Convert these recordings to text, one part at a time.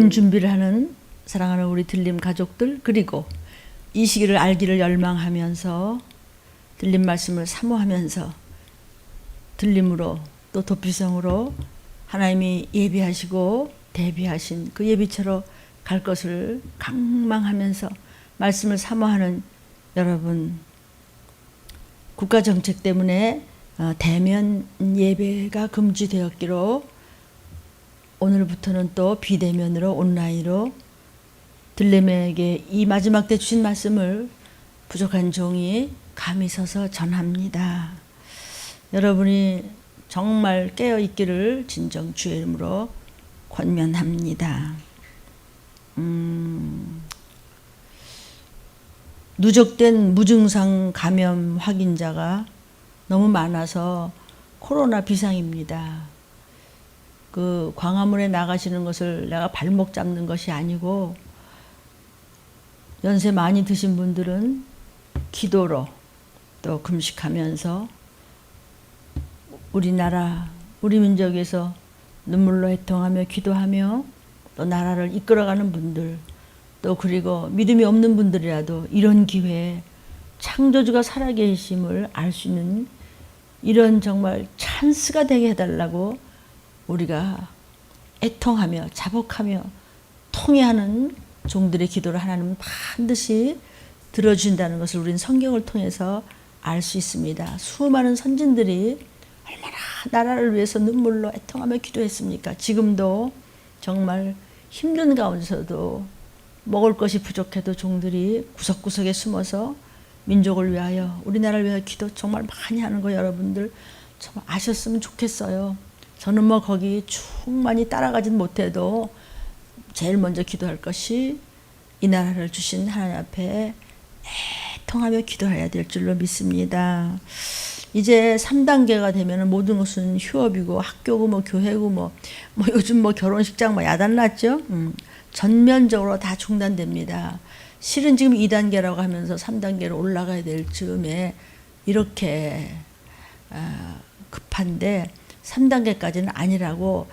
기쁜 준비를 하는 사랑하는 우리 들림 가족들, 그리고 이 시기를 알기를 열망하면서 들림 말씀을 사모하면서 들림으로 또 도피성으로 하나님이 예비하시고 대비하신 그 예비처로 갈 것을 강망하면서 말씀을 사모하는 여러분, 국가정책 때문에 대면 예배가 금지되었기로 오늘부터는 또 비대면으로 온라인으로 들림에게 이 마지막 때 주신 말씀을 부족한 종이 감히 서서 전합니다. 여러분이 정말 깨어있기를 진정 주의 이름으로 권면합니다. 누적된 무증상 감염 확인자가 너무 많아서 코로나 비상입니다. 그 광화문에 나가시는 것을 내가 발목 잡는 것이 아니고 연세 많이 드신 분들은 기도로 또 금식하면서 우리나라, 우리 민족에서 눈물로 애통하며 기도하며 또 나라를 이끌어가는 분들, 또 그리고 믿음이 없는 분들이라도 이런 기회에 창조주가 살아계심을 알 수 있는 이런 정말 찬스가 되게 해달라고 우리가 애통하며 자복하며 통회하는 종들의 기도를 하나님은 반드시 들어준다는 것을 우리는 성경을 통해서 알 수 있습니다. 수많은 선진들이 얼마나 나라를 위해서 눈물로 애통하며 기도했습니까? 지금도 정말 힘든 가운데서도 먹을 것이 부족해도 종들이 구석구석에 숨어서 민족을 위하여 우리나라를 위하여 기도 정말 많이 하는 거 여러분들 정말 아셨으면 좋겠어요. 저는 뭐 거기 충만히 따라가진 못해도 제일 먼저 기도할 것이 이 나라를 주신 하나님 앞에 애통하며 기도해야 될 줄로 믿습니다. 이제 3단계가 되면 모든 것은 휴업이고 학교고 뭐 교회고 뭐 요즘 뭐 결혼식장 뭐 야단났죠. 전면적으로 다 중단됩니다. 실은 지금 2단계라고 하면서 3단계로 올라가야 될 즈음에 이렇게 급한데 3단계까지는 아니라고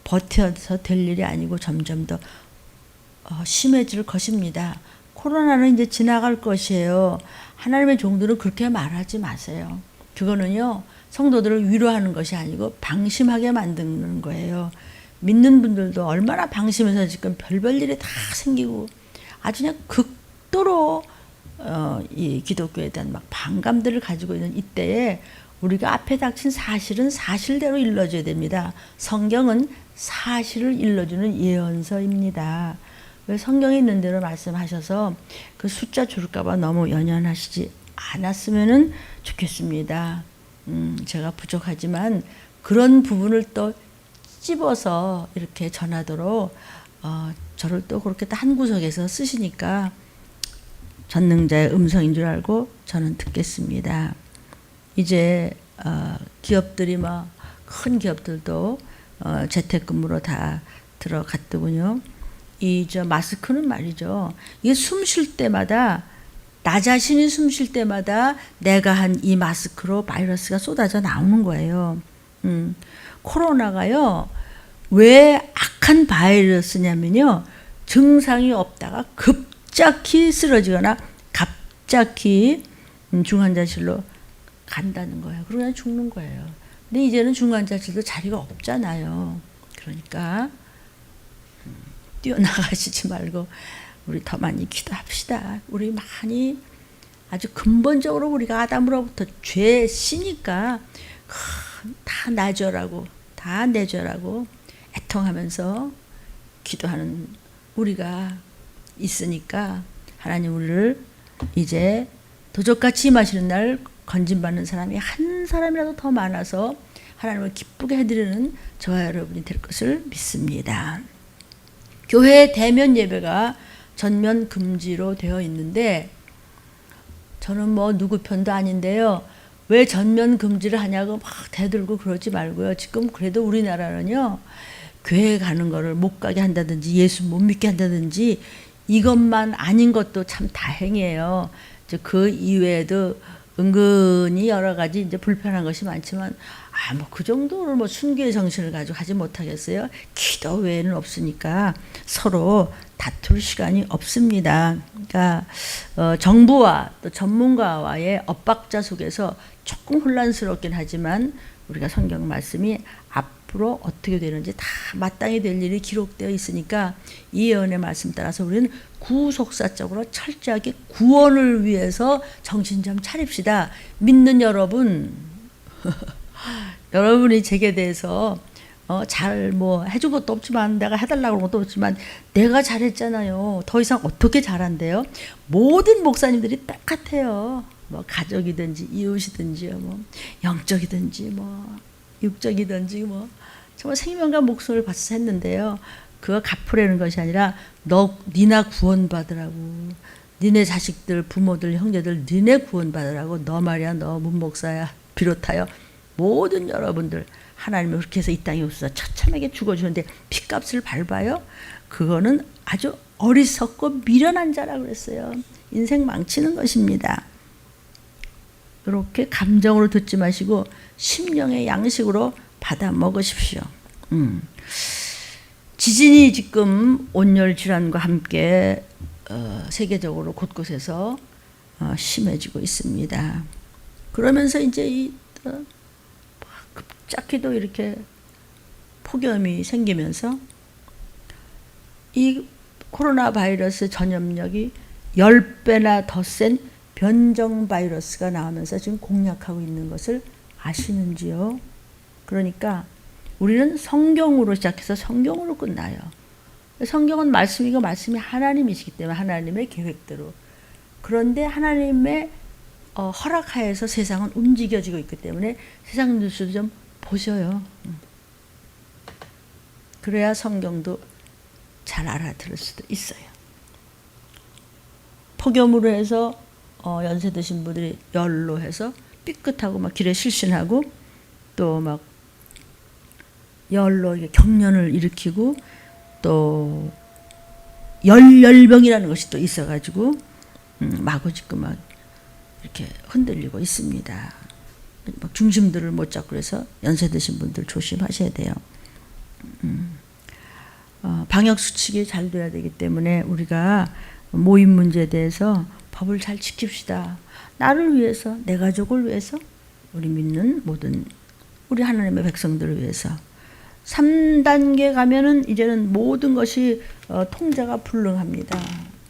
버텨서 될 일이 아니고 점점 더 심해질 것입니다. 코로나는 이제 지나갈 것이에요. 하나님의 종들은 그렇게 말하지 마세요. 그거는요, 성도들을 위로하는 것이 아니고 방심하게 만드는 거예요. 믿는 분들도 얼마나 방심해서 지금 별별 일이 다 생기고 아주 그냥 극도로 이 기독교에 대한 막 반감들을 가지고 있는 이때에 우리가 앞에 닥친 사실은 사실대로 일러줘야 됩니다. 성경은 사실을 일러주는 예언서입니다. 성경에 있는 대로 말씀하셔서 그 숫자 줄까 봐 너무 연연하시지 않았으면 좋겠습니다. 제가 부족하지만 그런 부분을 또 찝어서 이렇게 전하도록 저를 또 그렇게 한 구석에서 쓰시니까 전능자의 음성인 줄 알고 저는 듣겠습니다. 이제 기업들이 뭐 큰 기업들도 재택근무로 다 들어갔더군요. 이 마스크는 말이죠. 이게 숨 쉴 때마다 나 자신이 숨 쉴 때마다 내가 한 이 마스크로 바이러스가 쏟아져 나오는 거예요. 코로나가요. 왜 악한 바이러스냐면요. 증상이 없다가 급작히 쓰러지거나 갑자기 중환자실로 간다는 거예요. 그러고 죽는 거예요. 근데 이제는 중환자실도 자리가 없잖아요. 그러니까 뛰어나가시지 말고 우리 더 많이 기도합시다. 우리 많이 아주 근본적으로 우리가 아담으로부터 죄시니까 다 나절하고 다 내절하고 애통하면서 기도하는 우리가 있으니까 하나님 우리를 이제 도적같이 임하시는 날 건진받는 사람이 한 사람이라도 더 많아서 하나님을 기쁘게 해드리는 저와 여러분이 될 것을 믿습니다. 교회 대면 예배가 전면 금지로 되어 있는데 저는 뭐 누구 편도 아닌데요. 왜 전면 금지를 하냐고 막 대들고 그러지 말고요. 지금 그래도 우리나라는요. 교회 가는 거를 못 가게 한다든지 예수 못 믿게 한다든지 이것만 아닌 것도 참 다행이에요. 그 이외에도 은근히 여러 가지 이제 불편한 것이 많지만 뭐 그 정도로 뭐 순교의 정신을 가지고 하지 못하겠어요. 기도 외에는 없으니까 서로 다툴 시간이 없습니다. 그러니까 정부와 또 전문가와의 엇박자 속에서 조금 혼란스럽긴 하지만 우리가 성경 말씀이 앞으로 어떻게 되는지 다 마땅히 될 일이 기록되어 있으니까 이 예언의 말씀 따라서 우리는 구속사적으로 철저하게 구원을 위해서 정신 좀 차립시다. 믿는 여러분 여러분이 제게 대해서 잘 뭐 해준 것도 없지만 내가 해달라고 그런 것도 없지만 내가 잘했잖아요. 더 이상 어떻게 잘한대요? 모든 목사님들이 똑같아요. 뭐 가족이든지 이웃이든지 뭐 영적이든지 뭐 육적이든지 뭐 정말 생명과 목숨을 바쳐서 했는데요. 그거 갚으려는 것이 아니라 니나 구원받으라고, 니네 자식들, 부모들, 형제들 니네 구원받으라고, 너 말이야, 너 문목사야 비롯하여 모든 여러분들 하나님이 그렇게 해서 이 땅에 오셔서 처참하게 죽어주는데 피값을 밟아요? 그거는 아주 어리석고 미련한 자라고 그랬어요. 인생 망치는 것입니다. 이렇게 감정으로 듣지 마시고 심령의 양식으로 받아 먹으십시오. 지진이 지금 온열 질환과 함께 세계적으로 곳곳에서 심해지고 있습니다. 그러면서 이제 급작히도 이렇게 폭염이 생기면서 이 코로나 바이러스 전염력이 10배나 더 센 변종 바이러스가 나오면서 지금 공략하고 있는 것을 아시는지요? 그러니까 우리는 성경으로 시작해서 성경으로 끝나요. 성경은 말씀이고 말씀이 하나님이시기 때문에 하나님의 계획대로. 그런데 하나님의 허락하에서 세상은 움직여지고 있기 때문에 세상 뉴스도 좀 보셔요. 그래야 성경도 잘 알아들을 수도 있어요. 폭염으로 해서 연세 드신 분들이 열로 해서 삐끗하고 막 길에 실신하고 또 막 열로 경련을 일으키고 또 열병이라는 것이 또 있어가지고 마구 지금 막 이렇게 흔들리고 있습니다. 막 중심들을 못 잡고 그래서 연세 드신 분들 조심하셔야 돼요. 방역 수칙이 잘 돼야 되기 때문에 우리가 모임 문제에 대해서 법을 잘 지킵시다. 나를 위해서, 내 가족을 위해서, 우리 믿는 모든 우리 하나님의 백성들을 위해서. 3단계 가면은 이제는 모든 것이 통제가 불능합니다.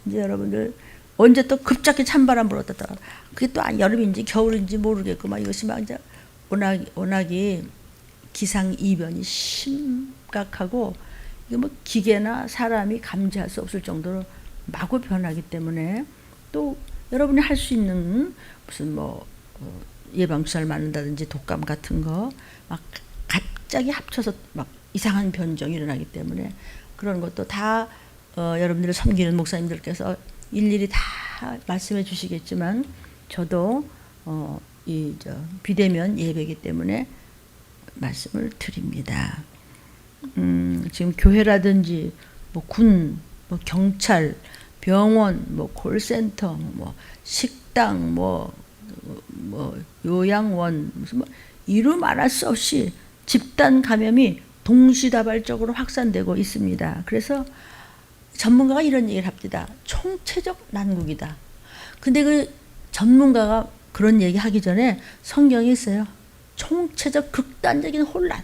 이제 여러분들 언제 또 급작히 찬바람 불었다가 그게 또 여름인지 겨울인지 모르겠고 막 이것이 막 이제 워낙이 기상 이변이 심각하고 이게 뭐 기계나 사람이 감지할 수 없을 정도로 마구 변하기 때문에 또 여러분이 할 수 있는 무슨 뭐 예방주사를 맞는다든지 독감 같은 거 막 갑자기 합쳐서 막 이상한 변종이 일어나기 때문에 그런 것도 다 여러분들을 섬기는 목사님들께서 일일이 다 말씀해 주시겠지만 저도 비대면 예배이기 때문에 말씀을 드립니다. 지금 교회라든지 뭐 군, 뭐 경찰, 병원, 뭐 콜센터, 뭐 식당, 뭐 요양원, 무슨 뭐 이루 말할 수 없이 집단 감염이 동시다발적으로 확산되고 있습니다. 그래서 전문가가 이런 얘기를 합니다. 총체적 난국이다. 근데 그 전문가가 그런 얘기 하기 전에 성경에 있어요. 총체적 극단적인 혼란.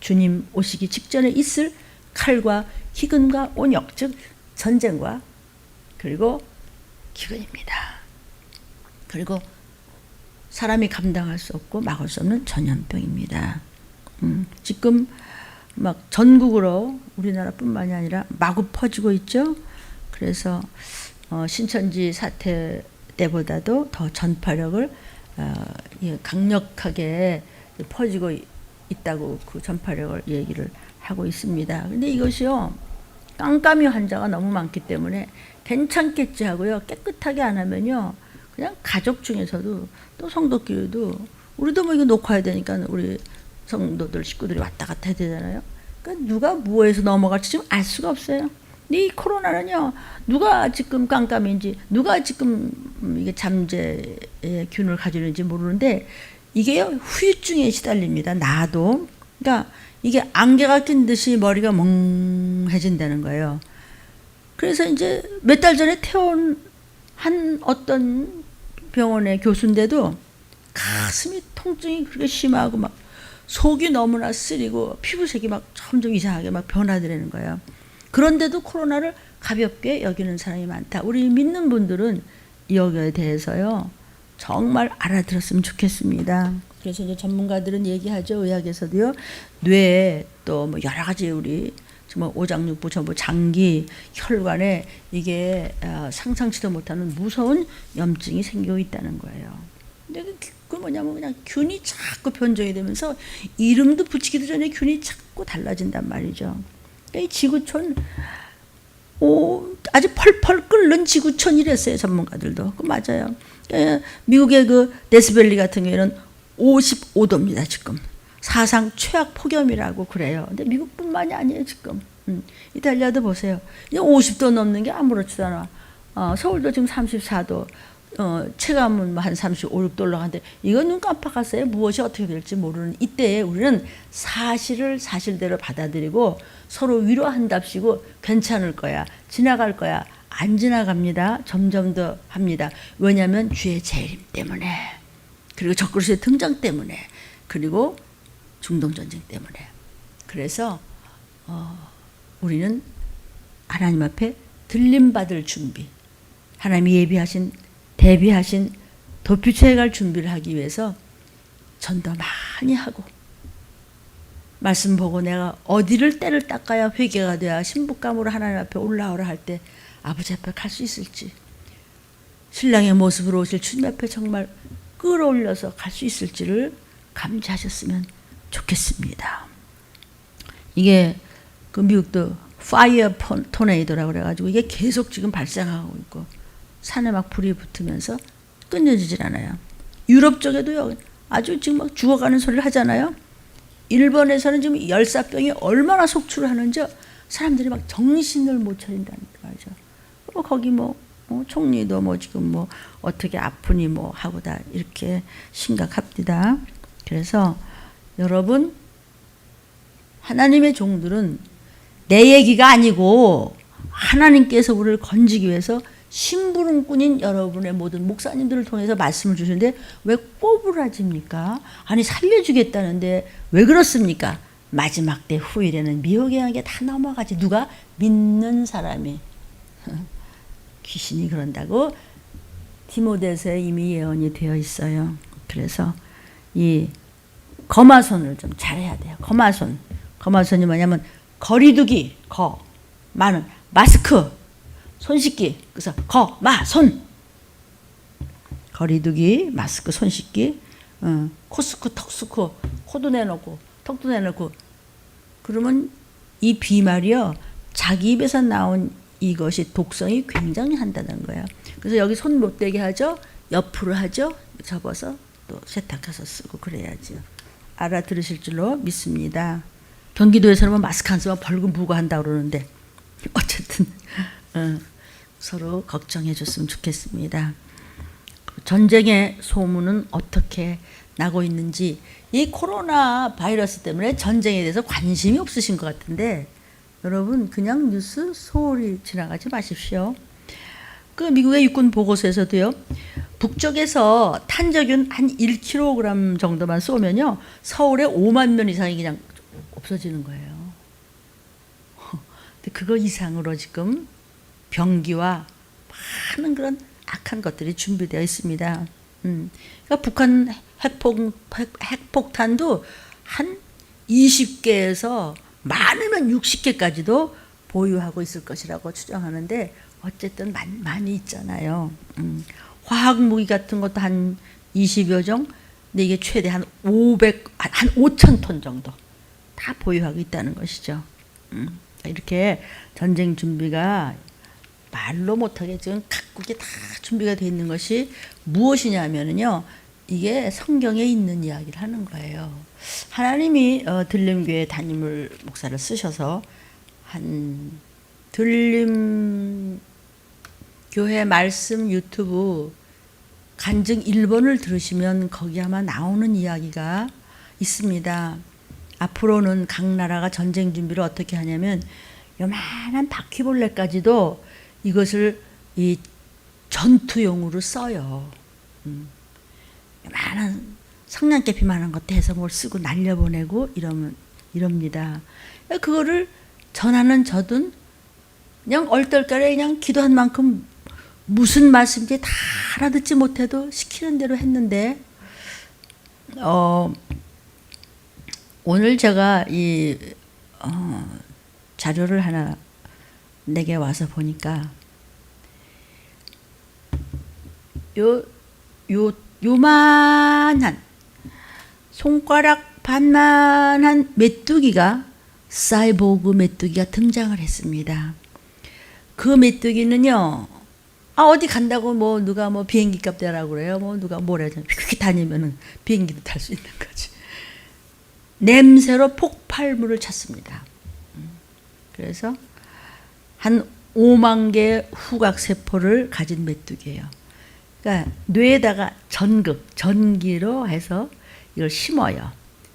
주님 오시기 직전에 있을 칼과 희근과 온역, 즉 전쟁과 그리고 기근입니다. 그리고 사람이 감당할 수 없고 막을 수 없는 전염병입니다. 지금 막 전국으로 우리나라뿐만이 아니라 마구 퍼지고 있죠. 그래서 신천지 사태 때보다도 더 전파력을 강력하게 퍼지고 있다고 그 전파력을 얘기를 하고 있습니다. 근데 이것이요 깜깜이 환자가 너무 많기 때문에 괜찮겠지 하고요 깨끗하게 안 하면요 그냥 가족 중에서도 또 성도끼리도 우리도 뭐 이거 녹화해야 되니까 우리 성도들 식구들이 왔다 갔다 해야 되잖아요. 그러니까 누가 무엇에서 넘어갈지 지금 알 수가 없어요. 이 코로나는요 누가 지금 깜깜인지 누가 지금 이게 잠재의 균을 가지는지 모르는데 이게 후유증에 시달립니다. 나도. 그러니까 이게 안개가 낀 듯이 머리가 멍해진다는 거예요. 그래서 이제 몇 달 전에 퇴원 한 어떤 병원의 교수인데도 가슴이 통증이 그렇게 심하고 막 속이 너무나 쓰리고 피부색이 막 점점 이상하게 막 변화되는 거예요. 그런데도 코로나를 가볍게 여기는 사람이 많다. 우리 믿는 분들은 여기에 대해서요 정말 알아들었으면 좋겠습니다. 그래서 이제 전문가들은 얘기하죠. 의학에서도요 뇌에 또 뭐 여러 가지 우리 정말 오장육부 전부 장기 혈관에 이게 상상치도 못하는 무서운 염증이 생기고 있다는 거예요. 근데 그 뭐냐면 그냥 균이 자꾸 변종이 되면서 이름도 붙이기도 전에 균이 자꾸 달라진단 말이죠. 그러니까 이 지구촌 아주 펄펄 끓는 지구촌이랬어요. 전문가들도. 그 맞아요. 미국의 그 데스밸리 같은 경우에는 55도입니다. 지금. 사상 최악 폭염이라고 그래요. 근데 미국뿐만이 아니에요. 지금. 이탈리아도 보세요. 50도 넘는 게 아무렇지도 않아. 서울도 지금 34도. 체감은 한 35, 6도 올라가는데 이건 눈 깜빡했어요. 무엇이 어떻게 될지 모르는 이때에 우리는 사실을 사실대로 받아들이고 서로 위로한답시고 괜찮을 거야. 지나갈 거야. 안 지나갑니다. 점점 더 합니다. 왜냐하면 주의 재림 때문에 그리고 적그리스도의 등장 때문에 그리고 중동전쟁 때문에 그래서 우리는 하나님 앞에 들림받을 준비 하나님이 예비하신 대비하신 도피처에 갈 준비를 하기 위해서 전도 많이 하고 말씀 보고 내가 어디를 때를 닦아야 회개가 돼야 신부감으로 하나님 앞에 올라오라 할 때 아버지 앞에 갈 수 있을지 신랑의 모습으로 오실 주님 앞에 정말 끌어올려서 갈 수 있을지를 감지하셨으면 좋겠습니다. 이게 그 미국도 파이어 토네이도라고 그래가지고 이게 계속 지금 발생하고 있고 산에 막 불이 붙으면서 끊어지질 않아요. 유럽 쪽에도요 아주 지금 막 죽어가는 소리를 하잖아요. 일본에서는 지금 열사병이 얼마나 속출을 하는지 사람들이 막 정신을 못 차린다는 거죠. 거기 총리도 지금 어떻게 아프니 하고 다 이렇게 심각합니다. 그래서 여러분 하나님의 종들은 내 얘기가 아니고 하나님께서 우리를 건지기 위해서 심부름꾼인 여러분의 모든 목사님들을 통해서 말씀을 주시는데 왜 꼬부라집니까? 아니 살려주겠다는데 왜 그렇습니까? 마지막 때 후일에는 미혹의 영에 다 넘어가지. 누가? 믿는 사람이. 귀신이 그런다고 디모데서에 이미 예언이 되어 있어요. 그래서 이 거마손을 좀 잘해야 돼요. 거마손이 뭐냐면 거리두기, 마는 마스크, 손 씻기. 그래서 거마손. 거리두기, 마스크, 손 씻기. 코스크, 턱스크, 코도 내놓고 턱도 내놓고. 그러면 이 비말이요. 자기 입에서 나온 이것이 독성이 굉장히 한다는 거예요. 그래서 여기 손 못 대게 하죠. 옆으로 하죠. 접어서 또 세탁해서 쓰고 그래야죠. 알아들으실 줄로 믿습니다. 경기도에서는 마스크 안 쓰면 벌금 부과한다고 그러는데 어쨌든 서로 걱정해 줬으면 좋겠습니다. 전쟁의 소문은 어떻게 나고 있는지 이 코로나 바이러스 때문에 전쟁에 대해서 관심이 없으신 것 같은데 여러분 그냥 뉴스 소홀히 지나가지 마십시오. 그 미국의 육군 보고서에서도요. 북쪽에서 탄저균 한 1kg 정도만 쏘면요. 서울에 5만 명 이상이 그냥 없어지는 거예요. 근데 그거 이상으로 지금 병기와 많은 그런 악한 것들이 준비되어 있습니다. 그러니까 북한 핵폭탄도 한 20개에서 많으면 60개까지도 보유하고 있을 것이라고 추정하는데 어쨌든 많이 있잖아요. 화학무기 같은 것도 한 20여 종, 근데 이게 최대 한 5,000톤 정도 다 보유하고 있다는 것이죠. 이렇게 전쟁 준비가 말로 못하게 지금 각국에 다 준비가 되어 있는 것이 무엇이냐면요. 이게 성경에 있는 이야기를 하는 거예요. 하나님이 들림교회 담임을 목사를 쓰셔서 한 들림교회 말씀 유튜브 간증 1번을 들으시면 거기 아마 나오는 이야기가 있습니다. 앞으로는 각 나라가 전쟁 준비를 어떻게 하냐면 요만한 바퀴벌레까지도 이것을 이 전투용으로 써요. 요만한 성냥개피만한 것도 해서 뭘 쓰고 날려보내고 이럽니다. 그거를 전하는 저든 그냥 얼떨결에 그냥 기도한 만큼 무슨 말씀인지 다 알아듣지 못해도 시키는 대로 했는데 오늘 제가 이 자료를 하나 내게 와서 보니까 요만한 손가락 반만한 메뚜기가 사이보그 메뚜기가 등장을 했습니다. 그 메뚜기는요, 어디 간다고 뭐 누가 뭐 비행기 값 대라고 그래요. 뭐 누가 뭐래 휙휙 다니면은 비행기도 탈 수 있는 거지. 냄새로 폭발물을 찾습니다. 그래서 한 5만 개의 후각 세포를 가진 메뚜기예요. 그러니까 뇌에다가 전기로 해서 이걸 심어요.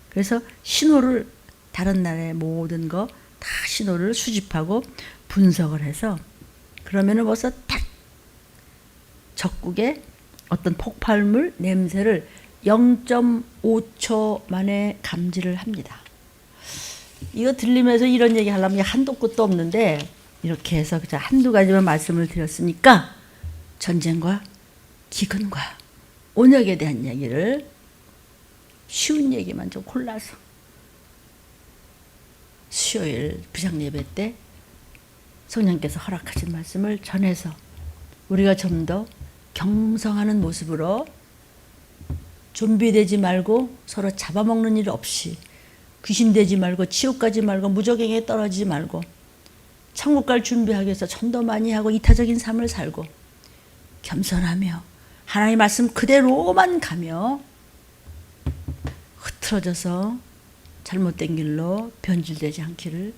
그래서 신호를 다른 나라의 모든 거 다 신호를 수집하고 분석을 해서 그러면은 벌써 딱 적국의 어떤 폭발물 냄새를 0.5초 만에 감지를 합니다. 이거 들리면서 이런 얘기 하려면 한도 끝도 없는데 이렇게 해서 그저 한두 가지만 말씀을 드렸으니까 전쟁과 기근과 온역에 대한 얘기를 쉬운 얘기만 좀 골라서 수요일 부장예배 때 성령께서 허락하신 말씀을 전해서 우리가 좀 더 경성하는 모습으로 좀비되지 말고 서로 잡아먹는 일 없이 귀신되지 말고 지옥 가지 말고 무적행에 떨어지지 말고 천국 갈 준비하기 위해서 전도 많이 하고 이타적인 삶을 살고 겸손하며 하나님의 말씀 그대로만 가며 흐트러져서 잘못된 길로 변질되지 않기를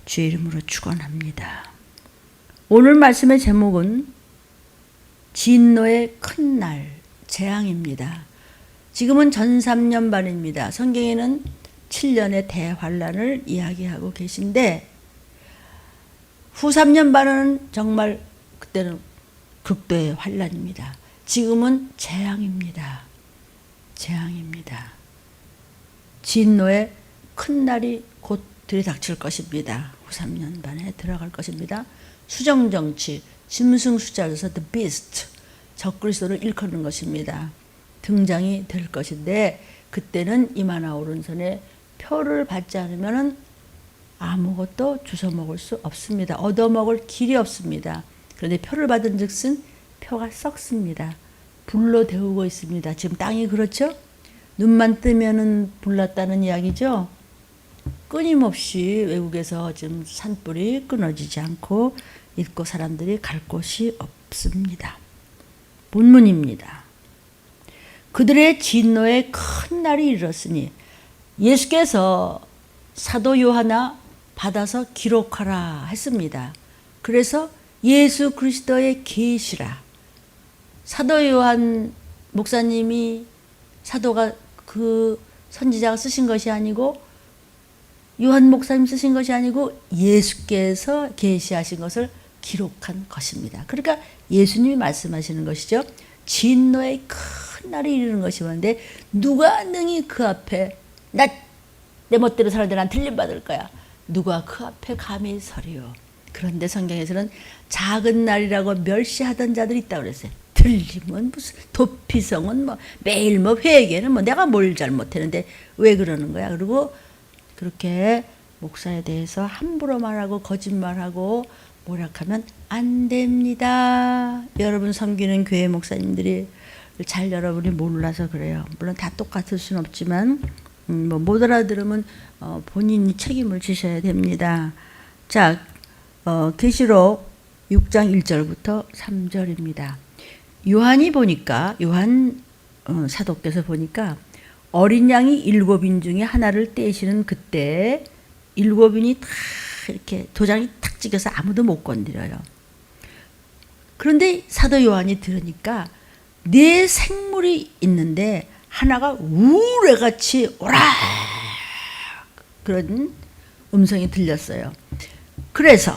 주의 이름으로 축원합니다. 오늘 말씀의 제목은 진노의 큰 날, 재앙입니다. 지금은 전 3년반입니다. 성경에는 7년의 대환란을 이야기하고 계신데 후 3년반은 정말 그때는 극도의 환란입니다. 지금은 재앙입니다. 재앙입니다. 진노의 큰 날이 곧 들이닥칠 것입니다. 후 3년반에 들어갈 것입니다. 수정정치, 짐승수자에서 The Beast, 적그리스도를 일컫는 것입니다. 등장이 될 것인데 그때는 이마나 오른손에 표를 받지 않으면 아무것도 주워 먹을 수 없습니다. 얻어먹을 길이 없습니다. 그런데 표를 받은 즉슨 표가 썩습니다. 불로 데우고 있습니다. 지금 땅이 그렇죠? 눈만 뜨면은 불났다는 이야기죠. 끊임없이 외국에서 지금 산불이 끊어지지 않고 있고 사람들이 갈 곳이 없습니다. 본문입니다. 그들의 진노의 큰 날이 이르렀으니 예수께서 사도 요하나 받아서 기록하라 했습니다. 그래서 예수 그리스도의 계시라. 사도 요한 목사님이 사도가 그 선지자가 쓰신 것이 아니고 요한 목사님 쓰신 것이 아니고 예수께서 계시하신 것을 기록한 것입니다. 그러니까 예수님이 말씀하시는 것이죠. 진노의 큰 날이 이르는 것이 오는데 누가 능히 그 앞에 내 멋대로 살아도 난 틀림받을 거야. 누가 그 앞에 감히 서리요. 그런데 성경에서는 작은 날이라고 멸시하던 자들이 있다고 그랬어요. 틀림은 무슨 도피성은 뭐 매일 뭐 회개는 뭐 내가 뭘 잘못했는데 왜 그러는 거야. 그리고 그렇게 목사에 대해서 함부로 말하고 거짓말하고 모략하면 안 됩니다. 여러분 섬기는 교회 목사님들이 잘 여러분이 몰라서 그래요. 물론 다 똑같을 수는 없지만 뭐 못 알아들으면 본인이 책임을 지셔야 됩니다. 자, 계시록 6장 1절부터 3절입니다. 요한이 보니까 요한 사도께서 보니까 어린 양이 7인 중에 하나를 떼시는 그때 7인이 다 이렇게 도장이 탁 찍혀서 아무도 못 건드려요. 그런데 사도 요한이 들으니까 네 생물이 있는데 하나가 우레같이 오라 그런 음성이 들렸어요. 그래서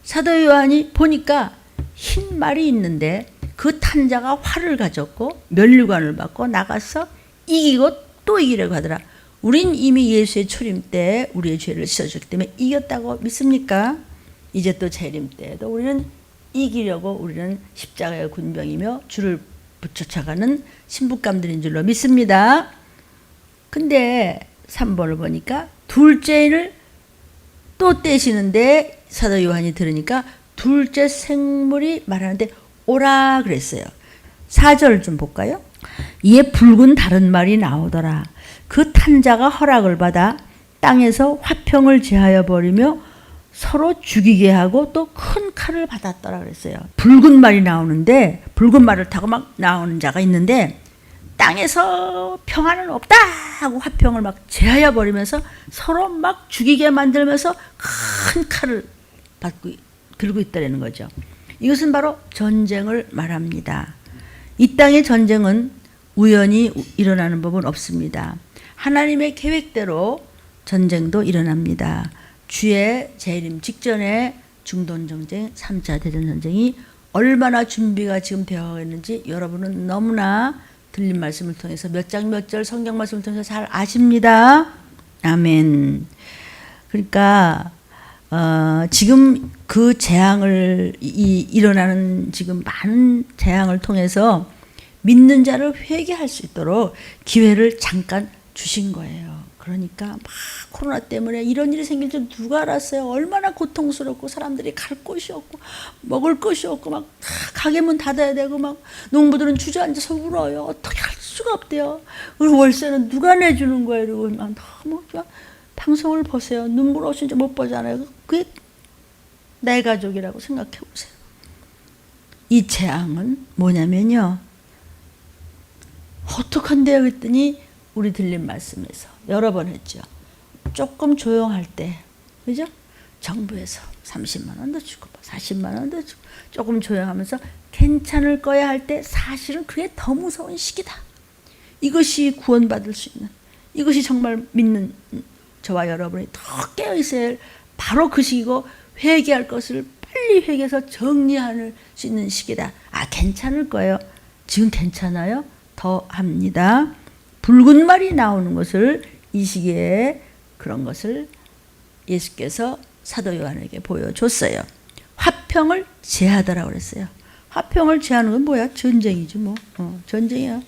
사도 요한이 보니까 흰 말이 있는데 그 탄자가 활을 가졌고 면류관을 받고 나가서 이기고 또 이기려고 하더라. 우린 이미 예수의 초림 때 우리의 죄를 씻어줬기 때문에 이겼다고 믿습니까? 이제 또 재림 때에도 우리는 이기려고 우리는 십자가의 군병이며 주를 붙여쳐가는 신부감들인 줄로 믿습니다. 근데 3번을 보니까 둘째를 또 떼시는데 사도 요한이 들으니까 둘째 생물이 말하는데 오라 그랬어요. 4절 좀 볼까요? 이에 붉은 다른 말이 나오더라. 그 탄자가 허락을 받아 땅에서 화평을 제하여 버리며 서로 죽이게 하고 또 큰 칼을 받았더라 그랬어요. 붉은 말이 나오는데 붉은 말을 타고 막 나오는 자가 있는데 땅에서 평안은 없다 하고 화평을 막 제하여 버리면서 서로 막 죽이게 만들면서 큰 칼을 들고 있다는 거죠. 이것은 바로 전쟁을 말합니다. 이 땅의 전쟁은 우연히 일어나는 법은 없습니다. 하나님의 계획대로 전쟁도 일어납니다. 주의 재림 직전에 중동 전쟁, 3차 대전 전쟁이 얼마나 준비가 지금 되어 있는지 여러분은 너무나 들린 말씀을 통해서 몇 장 몇 절 성경 말씀을 통해서 잘 아십니다. 아멘. 그러니까 지금 그 재앙을 일어나는 지금 많은 재앙을 통해서 믿는 자를 회개할 수 있도록 기회를 잠깐 주신 거예요. 그러니까 막 코로나 때문에 이런 일이 생길 줄 누가 알았어요. 얼마나 고통스럽고 사람들이 갈 곳이 없고 먹을 것이 없고 막 가게 문 닫아야 되고 막 농부들은 주저앉아서 울어요. 어떻게 할 수가 없대요. 그리고 월세는 누가 내주는 거예요. 이러고 막 너무 방송을 보세요. 눈물 없이 이제 못 보잖아요. 그게 내 가족이라고 생각해 보세요. 이 재앙은 뭐냐면요. 어떡한데요? 그랬더니 우리 들린 말씀에서 여러 번 했죠. 조금 조용할 때, 그죠? 정부에서 30만 원도 주고 40만 원도 주고 조금 조용하면서 괜찮을 거야 할 때 사실은 그게 더 무서운 시기다. 이것이 구원받을 수 있는, 이것이 정말 믿는 저와 여러분이 더 깨어 있어야 할 바로 그 시기고 회개할 것을 빨리 회개해서 정리할 수 있는 시기다. 아, 괜찮을 거예요. 지금 괜찮아요? 더 합니다. 붉은 말이 나오는 것을 이 시기에 그런 것을 예수께서 사도 요한에게 보여줬어요. 화평을 제하더라고 그랬어요. 화평을 제하는 건 뭐야? 전쟁이지 뭐. 전쟁이야.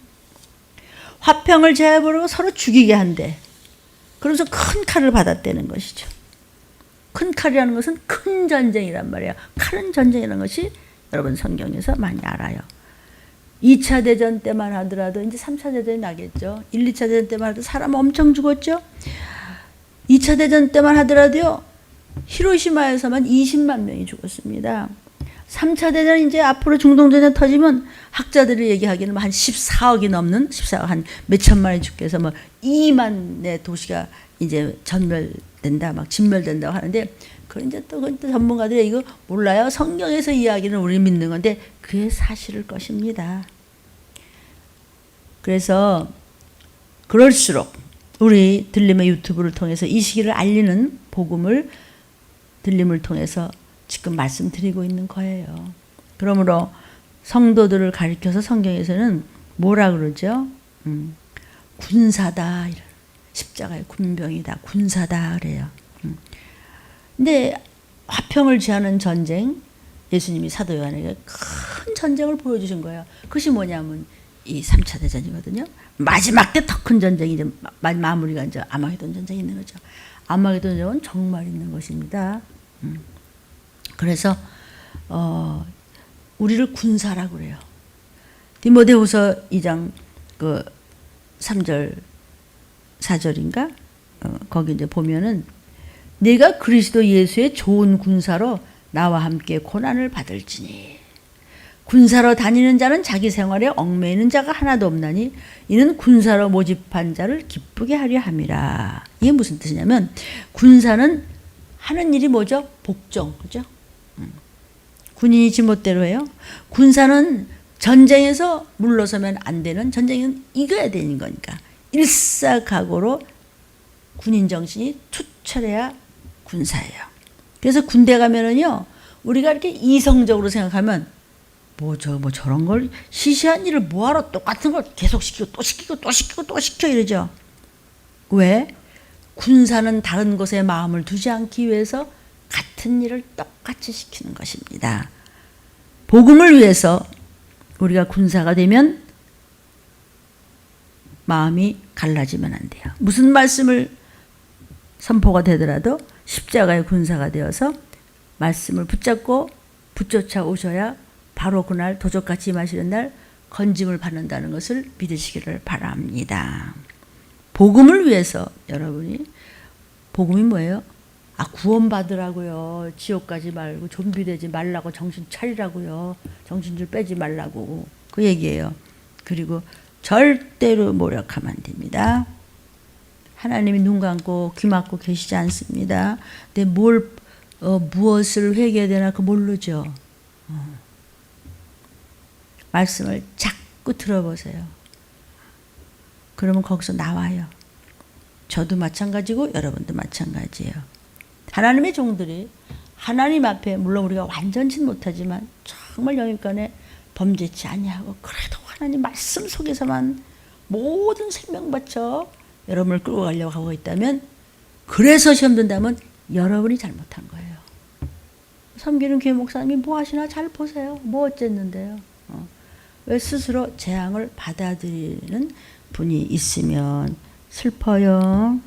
화평을 제해버리고 서로 죽이게 한대. 그래서 큰 칼을 받았다는 것이죠. 큰 칼이라는 것은 큰 전쟁이란 말이에요. 큰 전쟁이라는 것이 여러분 성경에서 많이 알아요. 2차 대전 때만 하더라도 이제 3차 대전이 나겠죠. 1, 2차 대전 때만 하더라도 사람 엄청 죽었죠. 2차 대전 때만 하더라도요. 히로시마에서만 20만 명이 죽었습니다. 3차 대전 이제 앞으로 중동전쟁 터지면 학자들이 얘기하기는 한 14억이 넘는 14억 한 몇천만이 죽게 해서 뭐 2만의 도시가 이제 전멸된다 막 진멸된다고 하는데 그건 이제 또 전문가들이 이거 몰라요. 성경에서 이야기는 우리 믿는 건데 그게 사실일 것입니다. 그래서 그럴수록 우리 들림의 유튜브를 통해서 이 시기를 알리는 복음을 들림을 통해서 지금 말씀드리고 있는 거예요. 그러므로 성도들을 가리켜서 성경에서는 뭐라 그러죠? 군사다. 십자가의 군병이다. 군사다 그래요. 근데 화평을 제하는 전쟁, 예수님이 사도 요한에게 큰 전쟁을 보여주신 거예요. 그것이 뭐냐면 이 3차 대전이거든요. 마지막 때 더 큰 전쟁이 이제 마무리가 이제 아마게돈 전쟁이 있는 거죠. 아마게돈 전쟁은 정말 있는 것입니다. 그래서 우리를 군사라고 그래요. 디모데후서 2장 그 3절 4절인가 거기 이제 보면은 내가 그리스도 예수의 좋은 군사로 나와 함께 고난을 받을지니 군사로 다니는 자는 자기 생활에 얽매이는 자가 하나도 없나니 이는 군사로 모집한 자를 기쁘게 하려 함이라. 이게 무슨 뜻이냐면 군사는 하는 일이 뭐죠? 복종, 그죠? 군인이 지멋대로 해요. 군사는 전쟁에서 물러서면 안 되는, 전쟁은 이겨야 되는 거니까 일사각오로 군인 정신이 투철해야 군사예요. 그래서 군대 가면은요, 우리가 이렇게 이성적으로 생각하면 뭐 저런 걸 시시한 일을 뭐하러 똑같은 걸 계속 시키고 또 시키고 또 시키고 또 시켜 이러죠. 왜? 군사는 다른 곳에 마음을 두지 않기 위해서 같은 일을 똑같이 시키는 것입니다. 복음을 위해서 우리가 군사가 되면 마음이 갈라지면 안 돼요. 무슨 말씀을 선포가 되더라도 십자가의 군사가 되어서 말씀을 붙잡고 붙쫓아 오셔야 바로 그날 도적같이 임하시는 날 건짐을 받는다는 것을 믿으시기를 바랍니다. 복음을 위해서 여러분이, 복음이 뭐예요? 구원받으라고요. 지옥 가지 말고 좀비 되지 말라고, 정신 차리라고요. 정신줄 빼지 말라고 그 얘기예요. 그리고 절대로 모략하면 안 됩니다. 하나님이 눈 감고 귀 막고 계시지 않습니다. 근데 무엇을 회개해야 되나 그 모르죠. 말씀을 자꾸 들어보세요. 그러면 거기서 나와요. 저도 마찬가지고 여러분도 마찬가지예요. 하나님의 종들이 하나님 앞에, 물론 우리가 완전치 못하지만 정말 영육간에 범죄치 아니하고 그래도 하나님 말씀 속에서만 모든 생명 바쳐 여러분을 끌고 가려고 하고 있다면, 그래서 시험 든다면 여러분이 잘못한 거예요. 섬기는 교회 목사님이 뭐 하시나 잘 보세요. 뭐 어쨌는데요. 왜 스스로 재앙을 받아들이는 분이 있으면 슬퍼요.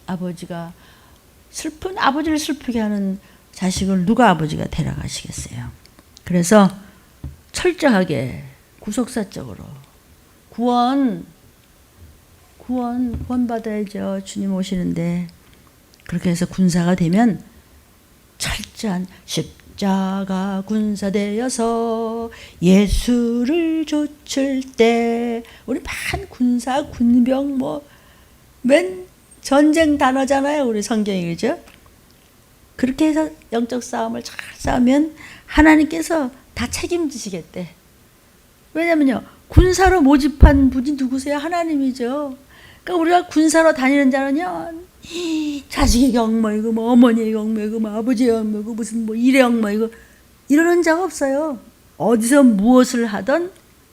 아버지를 슬프게 하는 자식을 누가 아버지가 데려가시겠어요. 그래서 철저하게 구속사적으로 구원받아야죠. 주님 오시는데. 그렇게 해서 군사가 되면 철저한 십자가 군사 되어서 예수를 좇을 때, 우리 만 군사 군병 맨 전쟁 단어잖아요. 우리 성경이, 그죠? 그렇게 해서 영적 싸움을 잘 싸우면 하나님께서 다 책임지시겠대. 왜냐면요, 군사로 모집한 분이 누구세요? 하나님이죠. 그러니까 우리가 군사로 다니는 자는요, 자식의 경모이고 어머니의 경모이고 아버지의 경모이고 무슨 일의 경모이고 이러는 자가 없어요. 어디서 무엇을 하던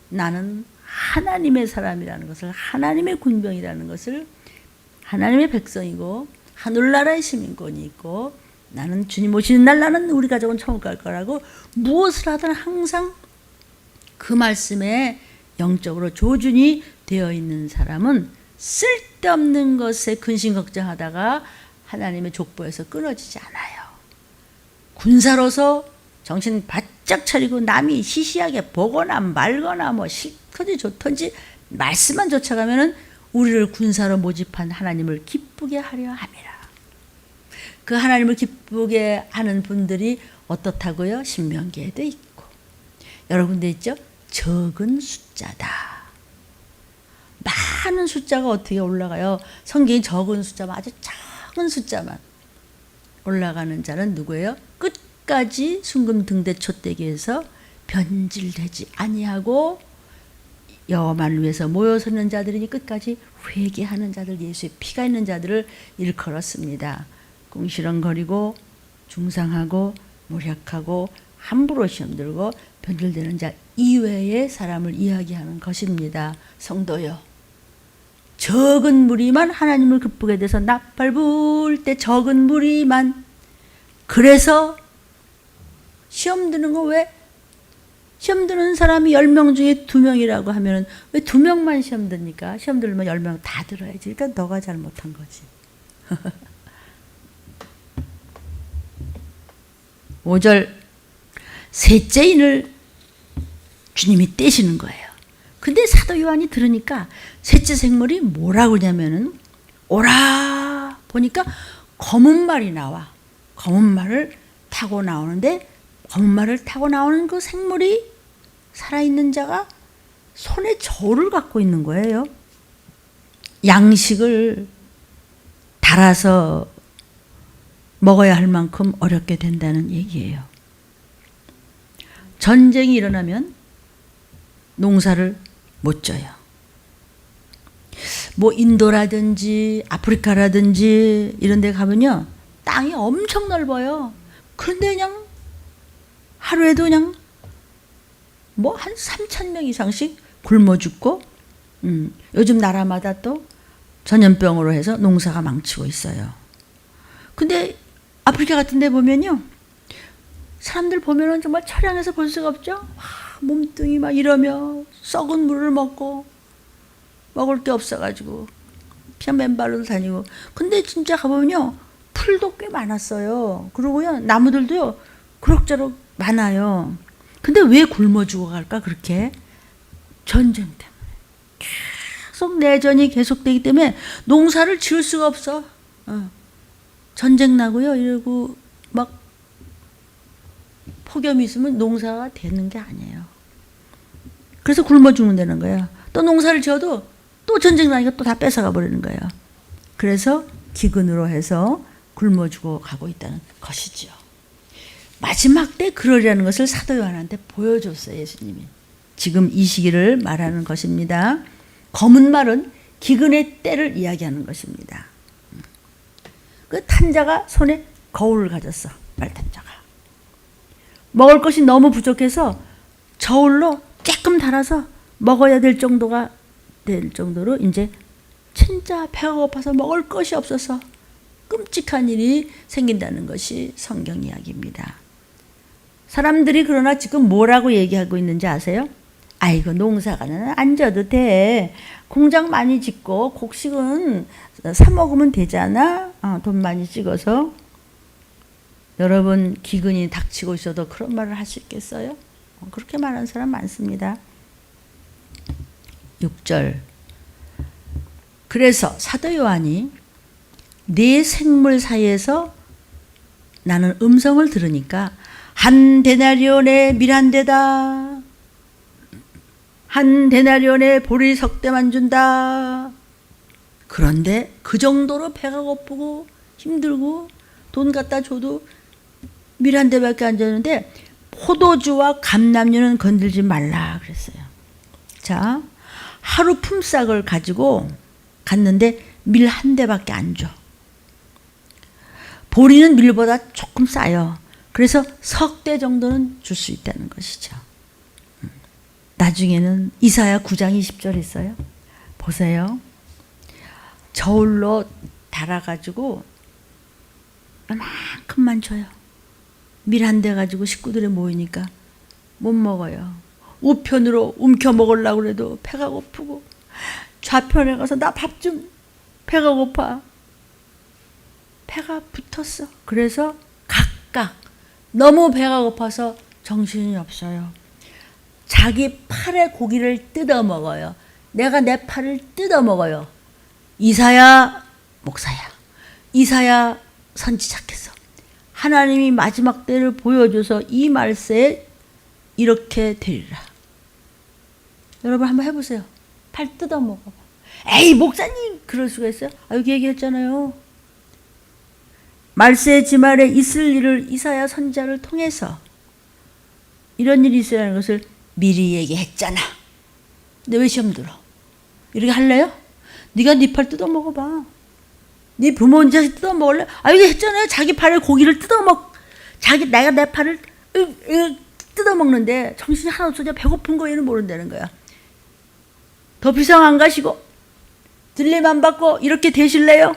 나는 하나님의 사람이라는 것을, 하나님의 군병이라는 것을, 하나님의 백성이고 하늘나라의 시민권이 있고, 나는 주님 오시는 날 나는 우리 가족은 천국 갈 거라고 무엇을 하든 항상 그 말씀에 영적으로 조준이 되어 있는 사람은 쓸데없는 것에 근심 걱정하다가 하나님의 족보에서 끊어지지 않아요. 군사로서 정신 바짝 차리고 남이 시시하게 보거나 말거나 싫든지 좋든지 말씀만 쫓아가면은 우리를 군사로 모집한 하나님을 기쁘게 하려 함이라. 그 하나님을 기쁘게 하는 분들이 어떻다고요? 신명기에도 있고 여러분도 있죠? 적은 숫자다. 많은 숫자가 어떻게 올라가요? 성경이 적은 숫자만, 아주 작은 숫자만 올라가는 자는 누구예요? 끝까지 순금 등대 촛대기에서 변질되지 아니하고 여호와만을 위해서 모여서는 자들이니 끝까지 회개하는 자들, 예수의 피가 있는 자들을 일컬었습니다. 궁시렁거리고 중상하고 모략하고 함부로 시험 들고 변질되는 자 이외의 사람을 이야기하는 것입니다. 성도요, 적은 무리만 하나님을 기쁘게 돼서 나팔 불 때 적은 무리만. 그래서 시험 드는 거, 왜 시험 드는 사람이 10명 중에 2명이라고 하면 왜 2명만 시험 드니까? 시험 들면 10명 다 들어야지. 그러니까 너가 잘못한 거지. 5절, 셋째 인을 주님이 떼시는 거예요. 근데 사도 요한이 들으니까 셋째 생물이 뭐라고 그러냐면은, 오라 보니까 검은 말이 나와. 검은 말을 타고 나오는데, 검은 말을 타고 나오는 그 생물이, 살아있는 자가 손에 저울을 갖고 있는 거예요. 양식을 달아서 먹어야 할 만큼 어렵게 된다는 얘기예요. 전쟁이 일어나면 농사를 못 져요. 뭐 인도라든지 아프리카라든지 이런 데 가면요, 땅이 엄청 넓어요. 그런데 그냥 하루에도 그냥 뭐 한 3,000명 이상씩 굶어 죽고, 요즘 나라마다 또 전염병으로 해서 농사가 망치고 있어요. 근데 아프리카 같은 데 보면요, 사람들 보면은 정말 처량해서 볼 수가 없죠. 몸뚱이 막 이러며 썩은 물을 먹고 먹을 게 없어가지고 그냥 맨발로 다니고. 근데 진짜 가보면요, 풀도 꽤 많았어요. 그리고요, 나무들도요 그럭저럭 많아요. 근데 왜 굶어 죽어갈까? 그렇게 전쟁 때문에 계속 내전이 계속되기 때문에 농사를 지을 수가 없어. 전쟁 나고요, 이러고 막 폭염이 있으면 농사가 되는 게 아니에요. 그래서 굶어 죽는다는 거예요. 또 농사를 지어도 또 전쟁 나니까 또 다 뺏어가 버리는 거예요. 그래서 기근으로 해서 굶어 죽어 가고 있다는 것이죠. 마지막 때 그러려는 것을 사도 요한한테 보여줬어요, 예수님이. 지금 이 시기를 말하는 것입니다. 검은 말은 기근의 때를 이야기하는 것입니다. 그 탄자가 손에 거울을 가졌어, 말탄자가. 먹을 것이 너무 부족해서 저울로 조금 달아서 먹어야 될 정도가 될 정도로 이제 진짜 배가 고파서 먹을 것이 없어서 끔찍한 일이 생긴다는 것이 성경 이야기입니다. 사람들이 그러나 지금 뭐라고 얘기하고 있는지 아세요? 아이고, 농사가는 안 져도 돼. 공장 많이 짓고 곡식은 사 먹으면 되잖아. 돈 많이 찍어서. 여러분, 기근이 닥치고 있어도 그런 말을 할 수 있겠어요? 그렇게 말하는 사람 많습니다. 6절. 그래서 사도 요한이 네 생물 사이에서 나는 음성을 들으니까 한 데나리온의 밀 한 대다. 한 데나리온의 보리 석대만 준다. 그런데 그 정도로 배가 고프고 힘들고 돈 갖다 줘도 밀 한 대밖에 안 줬는데 포도주와 감람류는 건들지 말라 그랬어요. 자, 하루 품삯을 가지고 갔는데 밀 한 대밖에 안 줘. 보리는 밀보다 조금 싸요. 그래서 석 대 정도는 줄 수 있다는 것이죠. 나중에는 이사야 9장 20절 있어요. 보세요. 저울로 달아가지고 이만큼만 줘요. 밀 한 대 가지고 식구들이 모이니까 못 먹어요. 우편으로 움켜 먹으려고 해도 배가 고프고, 좌편에 가서 나 밥 좀, 배가 고파. 배가 붙었어. 그래서 각각 너무 배가 고파서 정신이 없어요. 자기 팔의 고기를 뜯어 먹어요. 내가 내 팔을 뜯어 먹어요. 이사야 목사야, 이사야 선지자께서 하나님이 마지막 때를 보여줘서 이 말세에 이렇게 되리라. 여러분 한번 해보세요. 팔 뜯어 먹어. 에이 목사님, 그럴 수가 있어요? 여기 얘기했잖아요. 말세 지말에 있을 일을 이사야 선지자를 통해서 이런 일이 있으라는 것을 미리 얘기했잖아. 근데 왜 시험 들어? 이렇게 할래요? 네가 네 팔 뜯어 먹어봐. 네 부모님 자식 뜯어 먹을래? 여기 했잖아요. 자기 팔에 고기를 뜯어 내가 내 팔을 뜯어 먹는데 정신이 하나 없어져. 배고픈 거 얘는 모른다는 거야. 더 비상 안 가시고 들림 안 받고 이렇게 되실래요?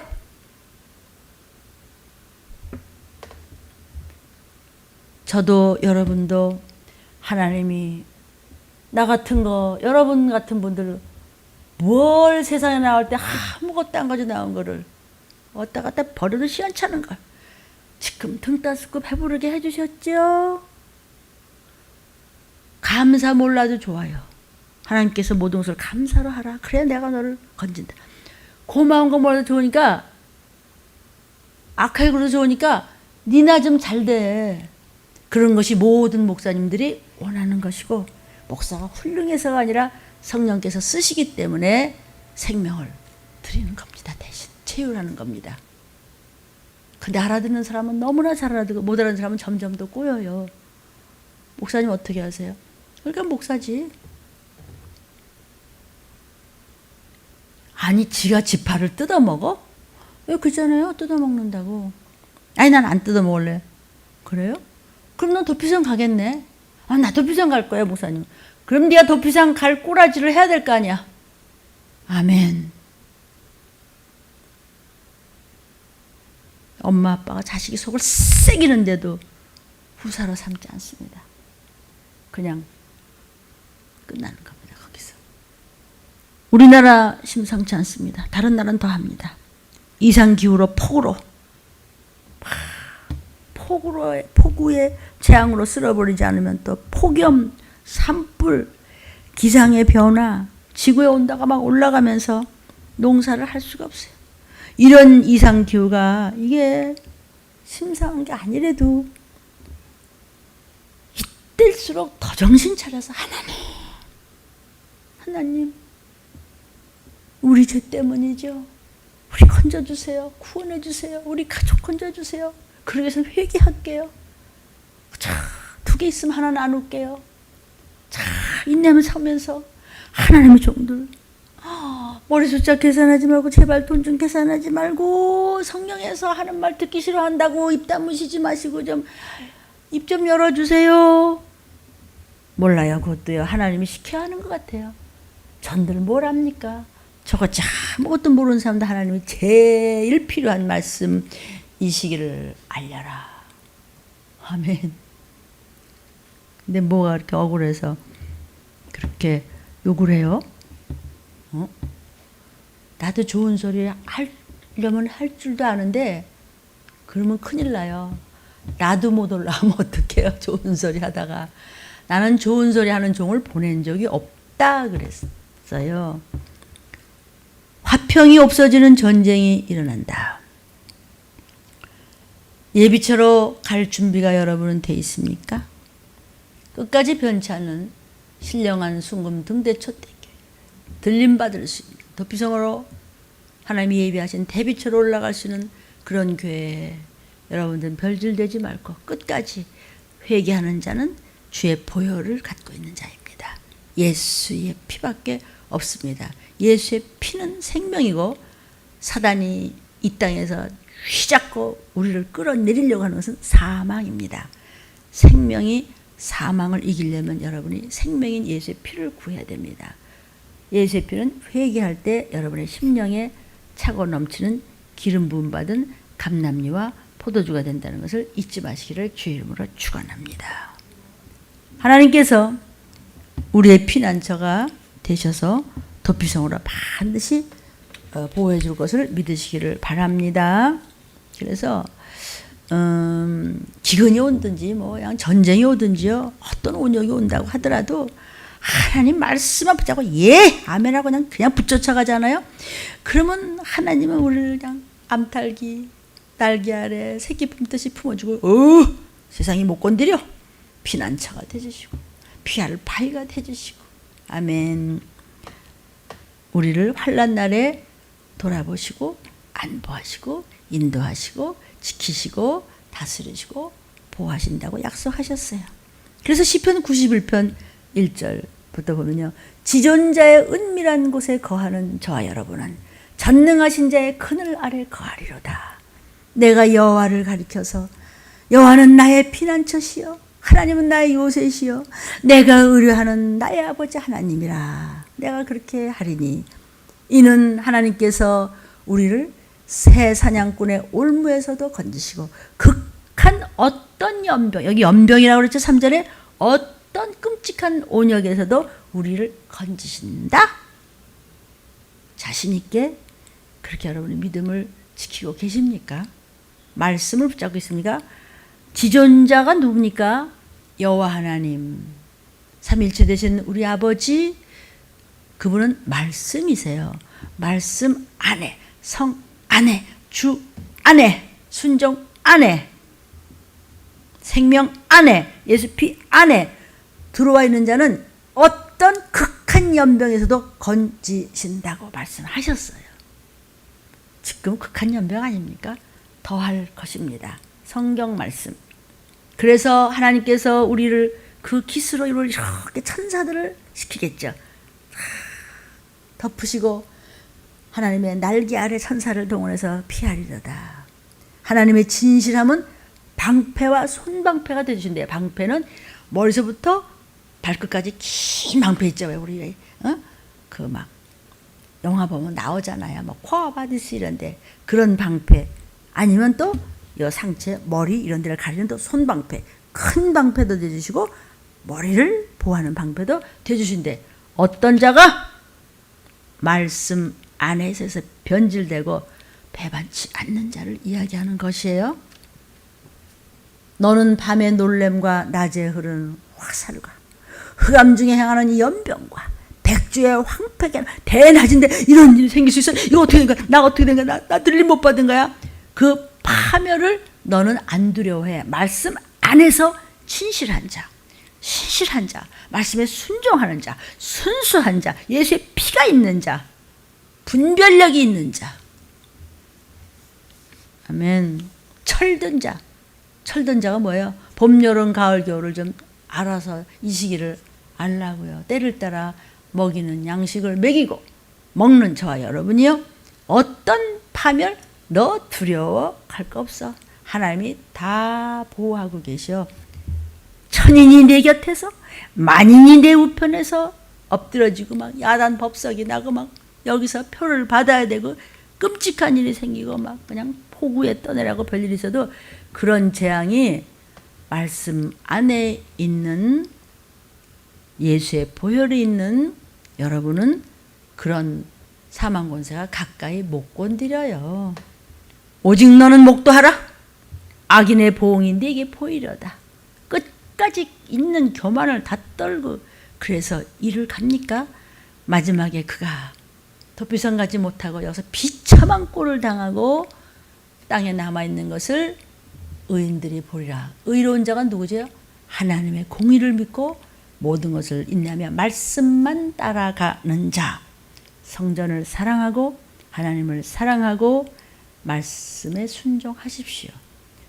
저도 여러분도 하나님이 나 같은 거, 여러분 같은 분들 뭘 세상에 나올 때 아무것도 안 가지고 나온 거를 왔다 갔다 버려도 시원찮은 걸 지금 등 따스고 배부르게 해주셨죠. 감사 몰라도 좋아요. 하나님께서 모든 것을 감사로 하라. 그래 내가 너를 건진다. 고마운 거 몰라도 좋으니까, 악하게 굴어도 좋으니까 니나 좀 잘 돼. 그런 것이 모든 목사님들이 원하는 것이고, 목사가 훌륭해서가 아니라 성령께서 쓰시기 때문에 생명을 드리는 겁니다. 대신 채우라는 겁니다. 근데 알아듣는 사람은 너무나 잘 알아듣고 못 알아듣는 사람은 점점 더 꼬여요. 목사님 어떻게 하세요? 그러니까 목사지. 아니 지가 지파를 뜯어먹어? 왜 그잖아요. 뜯어먹는다고. 아니 난 안 뜯어먹을래. 그래요? 그럼 너 도피성 가겠네. 아, 나 도피성 갈 거야 목사님. 그럼 네가 도피성 갈 꼬라지를 해야 될 거 아니야. 아멘. 엄마 아빠가 자식이 속을 새기는데도 후사로 삼지 않습니다. 그냥 끝나는 겁니다. 거기서. 우리나라 심상치 않습니다. 다른 나라는 더 합니다. 이상기후로 폭우의 재앙으로 쓸어버리지 않으면 또 폭염, 산불, 기상의 변화, 지구의 온도가 막 올라가면서 농사를 할 수가 없어요. 이런 이상기후가 이게 심상한 게 아니래도 이때일수록 더 정신 차려서 하나님 우리 죄 때문이죠. 우리 건져주세요. 구원해주세요. 우리 가족 건져주세요. 그러기 위해서 회개할게요. 두 개 있으면 하나 나눌게요. 인내하면 서면서 하나님의 종들 머리 숫자 계산하지 말고 제발 돈 좀 계산하지 말고 성령에서 하는 말 듣기 싫어한다고 입 다무시지 마시고 좀 입 좀 열어주세요. 몰라요. 그것도요. 하나님이 시켜야 하는 것 같아요. 전들 뭘 합니까? 저것이 아무것도 모르는 사람도 하나님이 제일 필요한 말씀 이 시기를 알려라. 아멘. 근데 뭐가 그렇게 억울해서 그렇게 욕을 해요? 나도 좋은 소리 하려면 할 줄도 아는데 그러면 큰일 나요. 나도 못 올라가면 어떡해요. 좋은 소리 하다가. 나는 좋은 소리 하는 종을 보낸 적이 없다 그랬어요. 화평이 없어지는 전쟁이 일어난다. 예비처로 갈 준비가 여러분은 돼 있습니까? 끝까지 변치 않는 신령한 순금 등대초 떼기 들림받을 수 있는 도피성으로 하나님이 예비하신 대비처로 올라갈 수 있는 그런 교회에 여러분들은 별질되지 말고 끝까지 회개하는 자는 주의 보혈을 갖고 있는 자입니다. 예수의 피밖에 없습니다. 예수의 피는 생명이고 사단이 이 땅에서 휘잡고 우리를 끌어내리려고 하는 것은 사망입니다. 생명이 사망을 이기려면 여러분이 생명인 예수의 피를 구해야 됩니다. 예수의 피는 회개할 때 여러분의 심령에 차고 넘치는 기름 부음 받은 감람류와 포도주가 된다는 것을 잊지 마시기를 주의 이름으로 축원합니다. 하나님께서 우리의 피난처가 되셔서 도피성으로 반드시 보호해 줄 것을 믿으시기를 바랍니다. 그래서 기근이 오든지 뭐 그냥 전쟁이 오든지요 어떤 온역이 온다고 하더라도 하나님 말씀만 붙잡고 예 아멘하고 그냥 붙여쳐가잖아요. 그러면 하나님은 우리를 그냥 암탉이 날개 아래 새끼 품듯이 품어주고 세상이 못 건드려 피난처가 되주시고 피할 바위가 되주시고 아멘. 우리를 환난 날에 돌아보시고 안보하시고 인도하시고 지키시고 다스리시고 보호하신다고 약속하셨어요. 그래서 시편 91편 1절부터 보면요. 지존자의 은밀한 곳에 거하는 저와 여러분은 전능하신 자의 그늘 아래 거하리로다. 내가 여호와를 가리켜서 여호와는 나의 피난처시여 하나님은 나의 요새시여 내가 의뢰하는 나의 아버지 하나님이라. 내가 그렇게 하리니 이는 하나님께서 우리를 새 사냥꾼의 올무에서도 건지시고 극한 어떤 연병, 여기 연병이라고 그랬죠. 3절에 어떤 끔찍한 온역에서도 우리를 건지신다. 자신 있게 그렇게 여러분의 믿음을 지키고 계십니까? 말씀을 붙잡고 있습니까? 지존자가 누굽니까? 여호와 하나님, 삼일체 되신 우리 아버지, 그분은 말씀이세요. 말씀 안에, 성 안에, 주 안에, 순종 안에, 생명 안에, 예수 피 안에 들어와 있는 자는 어떤 극한 연병에서도 건지신다고 말씀하셨어요. 지금 극한 연병 아닙니까? 더할 것입니다. 성경 말씀. 그래서 하나님께서 우리를 그 기스로 이렇게 천사들을 시키겠죠. 덮으시고 하나님의 날개 아래 천사를 동원해서 피하리로다. 하나님의 진실함은 방패와 손방패가 되주신대요. 방패는 머리서부터 발끝까지 긴 방패 있죠. 왜 우리 그 막 영화 보면 나오잖아요. 뭐 코아바디스 이런데 그런 방패 아니면 또 이 상체 머리 이런 데를 가리는 또 손방패 큰 방패도 되주시고 머리를 보호하는 방패도 되주신대. 어떤 자가 말씀 안에 있어서 변질되고 배반치 않는 자를 이야기하는 것이에요. 너는 밤의 놀램과 낮에 흐르는 화살과 흑암 중에 행하는 이 연병과 백주의 황폐가 대낮인데 이런 일이 생길 수 있어. 이거 어떻게 된 거야? 나 어떻게 된 거야? 나 들림 못 받은 거야? 그 파멸을 너는 안 두려워해. 말씀 안에서 신실한 자, 말씀에 순종하는 자, 순수한 자, 예수의 피가 있는 자, 분별력이 있는 자. 아멘. 철든 자가 뭐예요? 봄, 여름, 가을, 겨울을 좀 알아서 이 시기를 알라고요. 때를 따라 먹이는 양식을 먹이고 먹는 저와 여러분이요. 어떤 파멸 너 두려워할 거 없어. 하나님이 다 보호하고 계셔. 천인이 내 곁에서 만인이 내 우편에서 엎드러지고 막 야단 법석이 나고 막 여기서 표를 받아야 되고 끔찍한 일이 생기고 막 그냥 폭우에 떠내라고 별일이 있어도 그런 재앙이 말씀 안에 있는 예수의 보혈이 있는 여러분은 그런 사망 권세가 가까이 못 건드려요. 오직 너는 목도하라. 악인의 보응이 네게 보이려다. 끝까지 있는 교만을 다 떨고 그래서 이를 갑니까? 마지막에 그가 도피성 가지 못하고 여기서 비참한 꼴을 당하고 땅에 남아있는 것을 의인들이 보리라. 의로운 자가 누구죠? 하나님의 공의를 믿고 모든 것을 인내하며 말씀만 따라가는 자. 성전을 사랑하고 하나님을 사랑하고 말씀에 순종하십시오.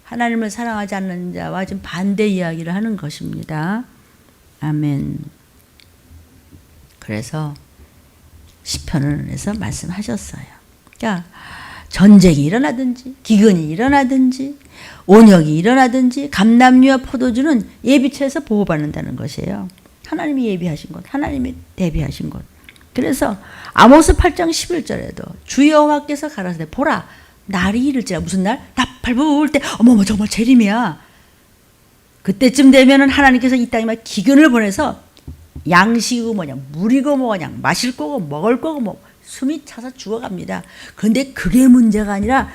하나님을 사랑하지 않는 자와 지금 반대 이야기를 하는 것입니다. 아멘. 그래서 시편에서 말씀하셨어요. 그러니까 전쟁이 일어나든지 기근이 일어나든지 온역이 일어나든지 감람류와 포도주는 예비처에서 보호받는다는 것이에요. 하나님이 예비하신 것, 하나님이 대비하신 것. 그래서 아모스 8장 11절에도 주 여호와께서 가라사대 보라 날이 이를지라. 무슨 날? 나팔 부을 때 어머머 정말 재림이야. 그때쯤 되면은 하나님께서 이 땅에 막 기근을 보내서 양식이고 뭐냐 물이고 뭐냐 마실 거고 먹을 거고 뭐 숨이 차서 죽어갑니다. 그런데 그게 문제가 아니라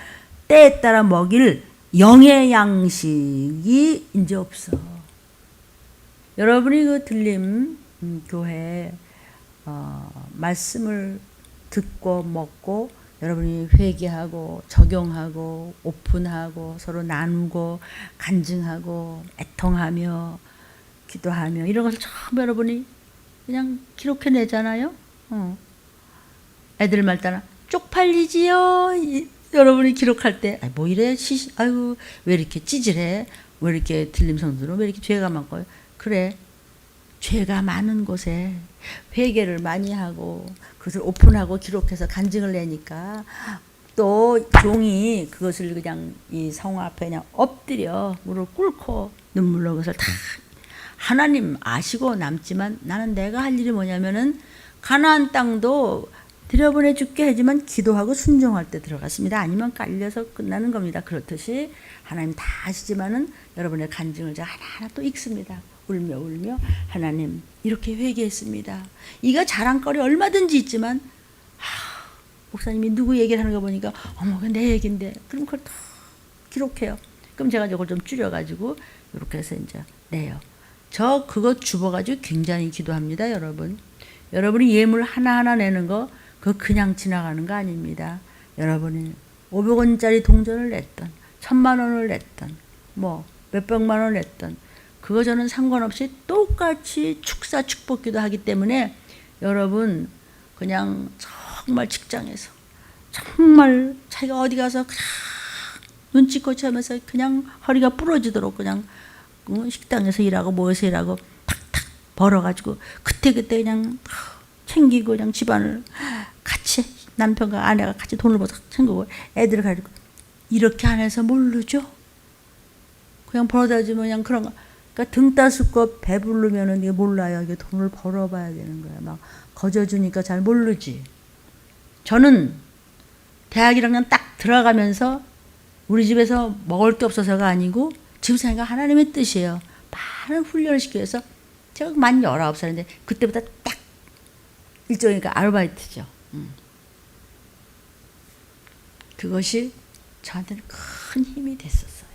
때에 따라 먹일 영의 양식이 이제 없어. 여러분이 그 들림 교회 말씀을 듣고 먹고 여러분이 회개하고 적용하고 오픈하고 서로 나누고 간증하고 애통하며 기도하며 이런 것을 처음 여러분이 그냥 기록해내잖아요. 애들 말 따라 쪽팔리지요. 여러분이 기록할 때 뭐 이래 아유 왜 이렇게 찌질해, 왜 이렇게 들림 성도는 왜 이렇게 죄가 많고. 그래, 죄가 많은 곳에 회개를 많이 하고 그것을 오픈하고 기록해서 간증을 내니까 또 종이 그것을 그냥 이 성 앞에 그냥 엎드려 무릎 꿇고 눈물로 그것을 다 하나님 아시고 남지만 나는 내가 할 일이 뭐냐면은 가나안 땅도 들여보내줄게 하지만 기도하고 순종할 때 들어갔습니다. 아니면 깔려서 끝나는 겁니다. 그렇듯이 하나님 다 아시지만은 여러분의 간증을 제가 하나하나 또 읽습니다. 울며 하나님 이렇게 회개했습니다. 이가 자랑거리 얼마든지 있지만 목사님이 누구 얘기를 하는 거 보니까 어머 내 얘기인데 그럼 그걸 다 기록해요. 그럼 제가 이걸 좀 줄여가지고 이렇게 해서 이제 내요. 저 그거 주워가지고 굉장히 기도합니다. 여러분이 예물 하나하나 내는 거 그거 그냥 지나가는 거 아닙니다. 여러분이 500원짜리 동전을 냈던 1000만 원을 냈던 뭐 몇백만 원을 냈던 그거 저는 상관없이 똑같이 축사 축복기도 하기 때문에 여러분 그냥 정말 직장에서 정말 자기가 어디 가서 그냥 눈치코치 하면서 그냥 허리가 부러지도록 그냥 식당에서 일하고 뭐에서 일하고 탁탁 벌어가지고 그때 그냥 챙기고 그냥 집안을 같이 남편과 아내가 같이 돈을 벌어서 챙기고 애들을 가지고 이렇게 안 해서 모르죠. 그냥 벌어다 주면 그냥 그런 거. 그러니까 등 따숩고 배부르면은 이게 몰라요. 이게 돈을 벌어봐야 되는 거야. 막 거저주니까 잘 모르지. 저는 대학 1학년 딱 들어가면서 우리 집에서 먹을 게 없어서가 아니고 지금 생각 하나님의 뜻이에요. 많은 훈련을 시켜서 제가 만 19살인데 그때부터 딱 일종이니까 아르바이트죠. 그것이 저한테는 큰 힘이 됐었어요.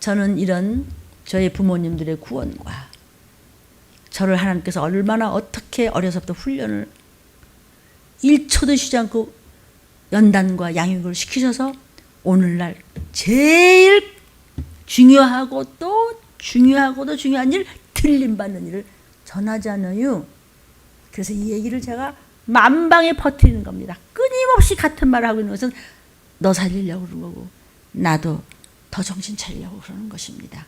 저는 이런 저희 부모님들의 구원과 저를 하나님께서 얼마나 어떻게 어려서부터 훈련을 1초도 쉬지 않고 연단과 양육을 시키셔서 오늘날 제일 중요하고 또 중요하고도 중요한 일, 틀림받는 일을 전하잖아요. 그래서 이 얘기를 제가 만방에 퍼뜨리는 겁니다. 끊임없이 같은 말을 하고 있는 것은 너 살리려고 그러는 거고 나도 더 정신 차리려고 그러는 것입니다.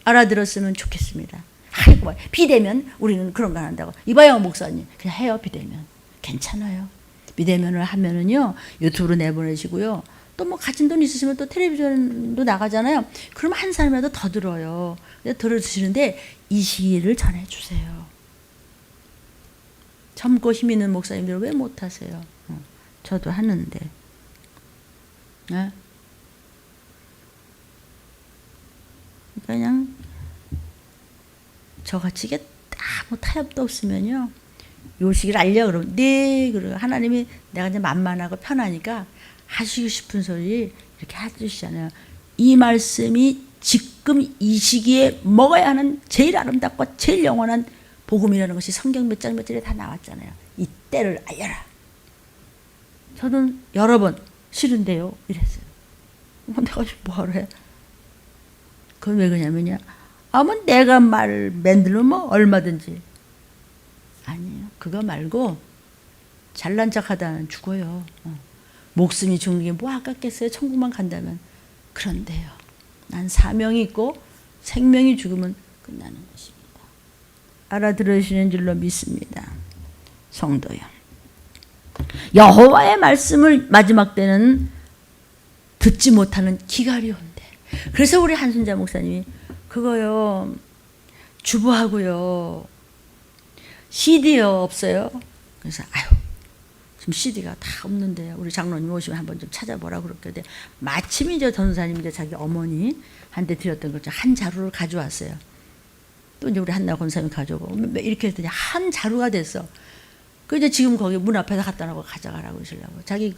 알아들었으면 좋겠습니다. 아이고 비대면 우리는 그런 거 안 한다고. 이봐요 목사님 그냥 해요. 비대면 괜찮아요. 비대면을 하면은요 유튜브로 내보내시고요. 또 뭐 가진 돈 있으시면 또 텔레비전도 나가잖아요. 그럼 한 사람이라도 더 들어요. 들어주시는데 이 시기를 전해주세요. 젊고 힘 있는 목사님들 왜 못하세요? 저도 하는데. 네? 그냥 저같이 이게 아무 타협도 없으면요 요 시기를 알려 그러면 네 그러고 하나님이 내가 이제 만만하고 편하니까 하시고 싶은 소리 이렇게 해주시잖아요. 이 말씀이 지금 이 시기에 먹어야 하는 제일 아름답고 제일 영원한 복음이라는 것이 성경 몇 장 몇 절에 다 나왔잖아요. 이 때를 알려라. 저는 여러 번 싫은데요 이랬어요. 내가 뭐하러 해? 그건 왜 그러냐면요. 뭐 내가 말 만들면 뭐 얼마든지. 아니에요. 그거 말고 잘난 척 하다는 죽어요. 목숨이 죽는 게 뭐 아깝겠어요. 천국만 간다면. 그런데요. 난 사명이 있고 생명이 죽으면 끝나는 것입니다. 알아들으시는 줄로 믿습니다. 성도요. 여호와의 말씀을 마지막 때는 듣지 못하는 기갈이 온대. 그래서 우리 한순자 목사님이 그거요. 주부하고요. CD요 없어요. 그래서 아유 지금 CD가 다 없는데 우리 장로님 오시면 한번 좀 찾아보라고 그랬는데 마침 이제 전사님이 이제 자기 어머니한테 드렸던 걸 한 자루를 가져왔어요. 또 이제 우리 한나 권사님이 가져오고 이렇게 했더니 한 자루가 됐어. 그 이제 지금 거기 문 앞에다 갖다 놓고 가져가라고 그러시려고. 자기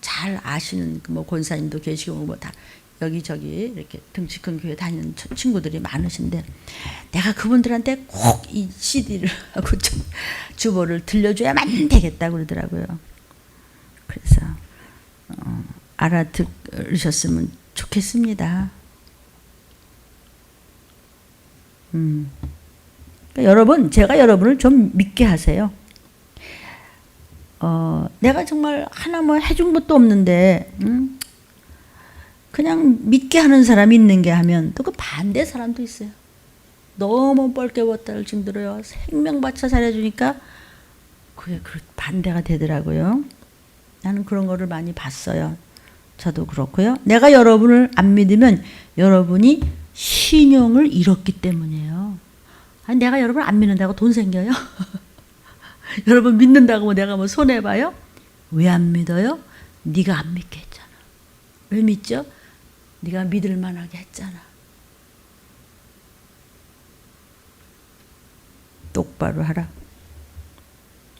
잘 아시는 뭐 권사님도 계시고 뭐 다 여기저기 이렇게 등치 큰 교회 다니는 친구들이 많으신데 내가 그분들한테 꼭 이 CD를 하고 주보를 들려줘야만 되겠다고 그러더라고요. 그래서 알아들으셨으면 좋겠습니다. 그러니까 여러분, 제가 여러분을 좀 믿게 하세요. 내가 정말 하나 뭐 해준 것도 없는데 그냥 믿게 하는 사람이 있는 게 하면 또 그 반대 사람도 있어요. 너무 뻘개벗다를 힘들어요. 생명 바쳐 잘해주니까 그게 반대가 되더라고요. 나는 그런 거를 많이 봤어요. 저도 그렇고요. 내가 여러분을 안 믿으면 여러분이 신용을 잃었기 때문이에요. 아니 내가 여러분을 안 믿는다고 돈 생겨요? 여러분 믿는다고 뭐 내가 뭐 손해봐요? 왜 안 믿어요? 네가 안 믿게 했잖아. 왜 믿죠? 네가 믿을 만하게 했잖아. 똑바로 하라.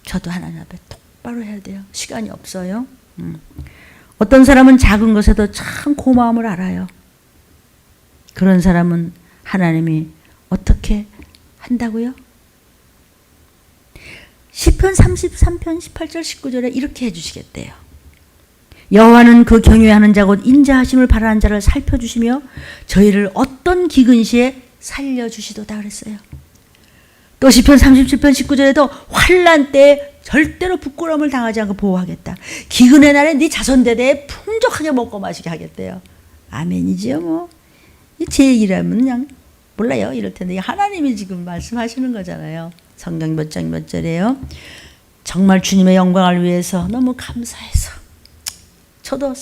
저도 하나님 앞에 똑바로 해야 돼요. 시간이 없어요. 어떤 사람은 작은 것에도 참 고마움을 알아요. 그런 사람은 하나님이 어떻게 한다고요? 시편 33편 18절 19절에 이렇게 해주시겠대요. 여호와는 그 경외하는 자 곧 인자하심을 바라는 자를 살펴주시며 저희를 어떤 기근 시에 살려주시도다 그랬어요. 또 시편 37편 19절에도 환난 때에 절대로 부끄러움을 당하지 않고 보호하겠다. 기근의 날에 네 자손대대에 풍족하게 먹고 마시게 하겠대요. 아멘이지요 뭐. 제 얘기라면 그냥 몰라요 이럴 텐데 하나님이 지금 말씀하시는 거잖아요. 성경 몇 장 몇 절이에요. 정말 주님의 영광을 위해서 너무 감사해서 저도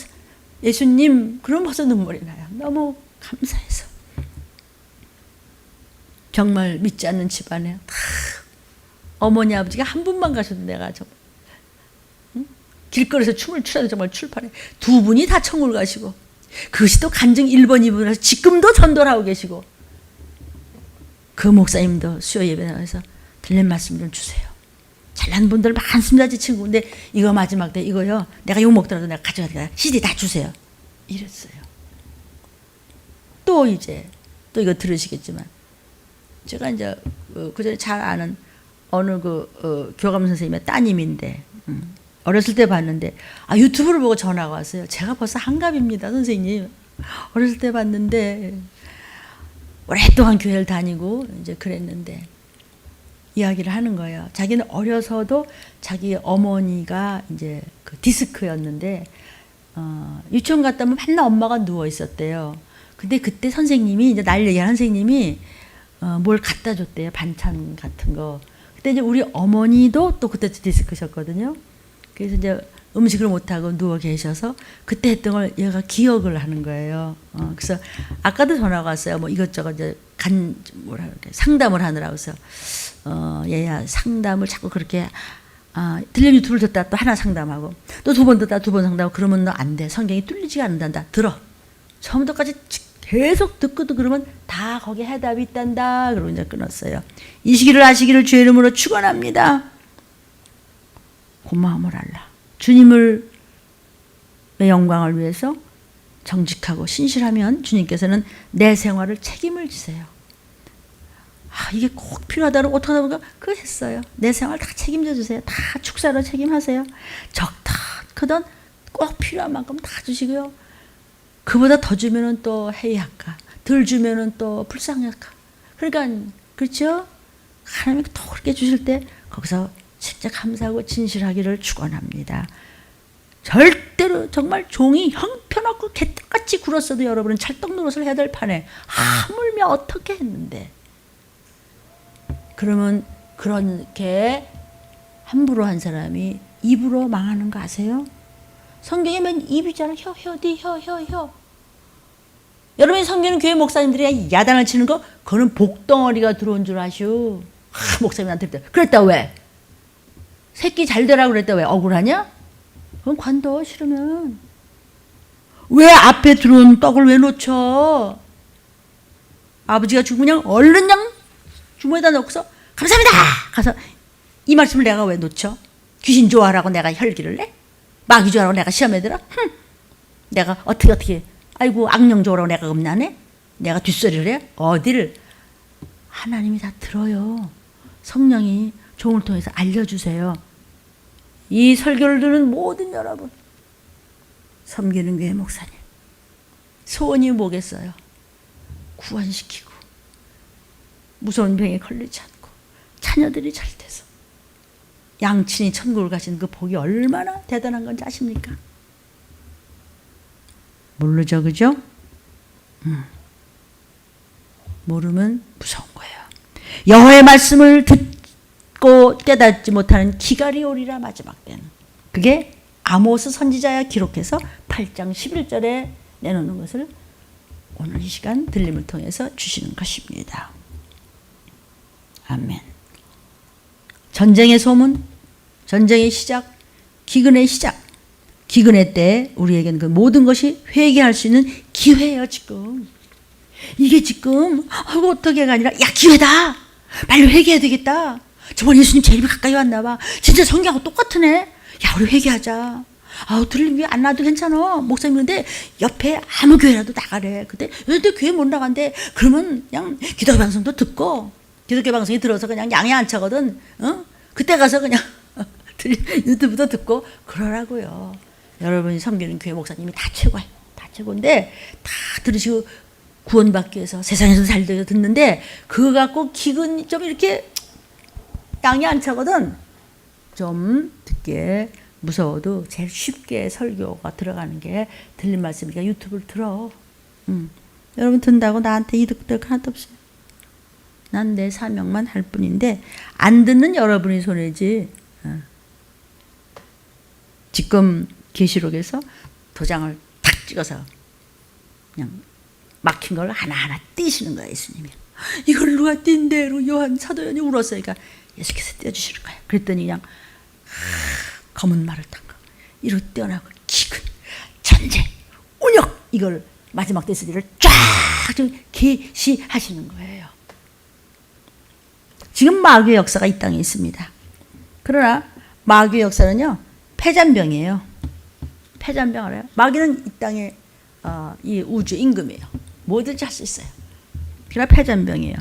예수님 그럼 벌써 눈물이 나요. 너무 감사해서 정말 믿지 않는 집안에 다 어머니 아버지가 한 분만 가셔도 내가 정말 길거리에서 춤을 추라도 정말 출판해 두 분이 다 천국을 가시고 그것이 또 간증 1번 2번이라서 지금도 전도를 하고 계시고 그 목사님도 수요 예배 나와서 들린 말씀 좀 주세요. 잘난 분들 많습니다 제 친구. 근데 이거 마지막 때 이거요 내가 욕 먹더라도 내가 가져가니까 CD 다 주세요 이랬어요. 또 이제 또 이거 들으시겠지만 제가 이제 그전에 잘 아는 어느 교감 선생님의 따님인데 어렸을 때 봤는데 유튜브를 보고 전화가 왔어요. 제가 벌써 한갑입니다 선생님. 어렸을 때 봤는데 오랫동안 교회를 다니고 이제 그랬는데 이야기를 하는 거예요. 자기는 어려서도 자기 어머니가 이제 그 디스크였는데 유치원 갔다 오면 맨날 엄마가 누워 있었대요. 근데 그때 선생님이 이제 날 얘기하는 선생님이 뭘 갖다 줬대요. 반찬 같은 거. 그때 이제 우리 어머니도 또 그때 디스크셨거든요. 그래서 이제 음식을 못하고 누워 계셔서 그때 했던 걸 얘가 기억을 하는 거예요. 그래서 아까도 전화가 왔어요. 뭐 이것저것 이제 상담을 하느라고 해서 얘야 상담을 자꾸 그렇게 들려 유튜브를 듣다 또 하나 상담하고 또 두 번 듣다 두 번 상담하고 그러면 너 안 돼. 성경이 뚫리지가 않는단다. 들어. 처음부터까지 계속 듣고 그러면 다 거기에 해답이 있단다. 그러고 이제 끊었어요. 이 시기를 아시기를 주의 이름으로 축원합니다. 고마움을 알라. 주님을 영광을 위해서 정직하고 신실하면 주님께서는 내 생활을 책임을 지세요. 이게 꼭 필요하다고 어떻게 하다 보니까 그거 했어요. 내 생활 다 책임져 주세요. 다 축사로 책임하세요. 적다 크든 꼭 필요한 만큼 다 주시고요. 그보다 더 주면은 또 해이할까, 덜 주면은 또 불쌍할까. 그러니까 그렇죠. 하나님이 또 그렇게 주실 때 거기서 진짜 감사하고 진실하기를 축원합니다. 절대로 정말 종이 형편없고 개떡같이 굴었어도 여러분은 찰떡 노릇을 해야 될 판에 하물며 어떻게 했는데 그러면 그렇게 함부로 한 사람이 입으로 망하는 거 아세요? 성경에 맨 입이잖아. 혀. 여러분이 성경은 교회 목사님들이 야단을 치는 거 그거는 복덩어리가 들어온 줄 아시오. 목사님한테 그랬다 왜? 새끼 잘 되라고 그랬다 왜? 억울하냐? 그럼 관둬 싫으면. 왜 앞에 들어온 떡을 왜 놓쳐? 아버지가 죽으면 그냥 얼른 그냥 주머니에다 넣고서 감사합니다 가서 이 말씀을 내가 왜 놓쳐? 귀신 좋아하라고 내가 혈기를 내? 마귀 좋아하라고 내가 시험에 들어? 내가 어떻게 아이고 악령 좋아하라고 내가 음란해? 내가 뒷소리를 해? 어디를? 하나님이 다 들어요. 성령이 종을 통해서 알려주세요. 이 설교를 듣는 모든 여러분 섬기는 교회 목사님 소원이 뭐겠어요? 구원시키고 무서운 병에 걸리지 않고 자녀들이 잘 돼서 양친이 천국을 가신 그 복이 얼마나 대단한 건지 아십니까? 모르죠, 그죠? 모르면 무서운 거예요. 여호와의 말씀을 듣고 깨닫지 못하는 기갈이 오리라. 마지막 때는 그게 아모스 선지자야 기록해서 8장 11절에 내놓는 것을 오늘 이 시간 들림을 통해서 주시는 것입니다. 아멘. 전쟁의 소문, 전쟁의 시작, 기근의 시작. 기근의 때 우리에게는 그 모든 것이 회개할 수 있는 기회예요. 지금 이게 지금 어떻게가 아니라 야 기회다. 빨리 회개해야 되겠다. 저번 예수님 제 입에 가까이 왔나 봐. 진짜 성경하고 똑같으네. 야 우리 회개하자. 들림 위에 안 놔도 괜찮아. 목사님인데 옆에 아무 교회라도 나가래. 근데 교회 못 나간대. 그러면 그냥 기독교 방송도 듣고 기독교 방송에 들어서 그냥 양에 안 차거든. 그때 가서 그냥 유튜브도 듣고 그러라고요. 여러분이 섬기는 교회 목사님이 다 최고예요. 다 최고인데 다 들으시고 구원받기 위해서 세상에서 잘 듣는데 그거 갖고 기근 좀 이렇게 양이 안 차거든. 좀 듣기에 무서워도 제일 쉽게 설교가 들어가는 게 들린 말씀이니까 유튜브를 들어. 여러분 듣는다고 나한테 이득 하나도 없어요. 난 내 사명만 할 뿐인데 안 듣는 여러분이 손해지. 지금 계시록에서 도장을 탁 찍어서 그냥 막힌 걸 하나하나 띄시는 거예요, 예수님이. 이걸 누가 띈대로 요한 사도연이 울었어요. 그러니까 예수께서 떼어주시는 거예요. 그랬더니 그냥 검은 말을 탄 거. 이로 떼어나고 기근, 전쟁, 운역 이걸 마지막 데스리를 쫙 좀 계시하시는 거예요. 지금 마귀의 역사가 이 땅에 있습니다. 그러나 마귀의 역사는요, 폐잔병이에요. 폐잔병 알아요? 마귀는 이 땅에 이 우주 임금이에요. 뭐든지 할 수 있어요. 그러나 폐잔병이에요.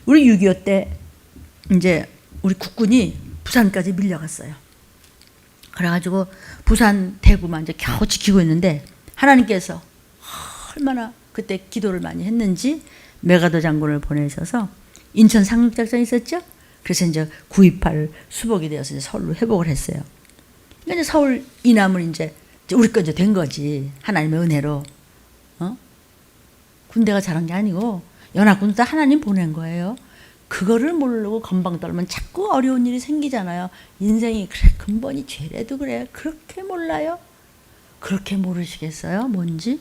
우리 6.25 때 이제 우리 국군이 부산까지 밀려갔어요. 그래가지고 부산, 대구만 이제 겨우 지키고 있는데 하나님께서 얼마나 그때 기도를 많이 했는지 메가더 장군을 보내셔서 인천 상륙작전이 있었죠. 그래서 이제 9.28 수복이 되어서 이제 서울로 회복을 했어요. 그러니까 이제 서울 이남은 이제 우리 거 이제 된 거지. 하나님의 은혜로. 군대가 잘한 게 아니고 연합군도 다 하나님 보낸 거예요. 그거를 모르고 건방 떨면 자꾸 어려운 일이 생기잖아요. 인생이 그래 근본이 죄래도 그래. 그렇게 몰라요? 그렇게 모르시겠어요? 뭔지?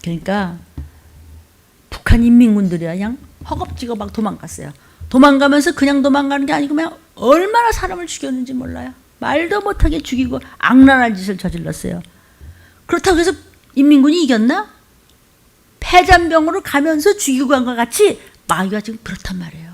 그러니까 북한 인민군들이 그냥 허겁지겁 막 도망갔어요. 도망가면서 그냥 도망가는 게 아니고 그냥 얼마나 사람을 죽였는지 몰라요. 말도 못하게 죽이고 악랄한 짓을 저질렀어요. 그렇다고 해서 인민군이 이겼나? 폐잔병으로 가면서 죽이고 간 것 같이 마귀가 지금 그렇단 말이에요.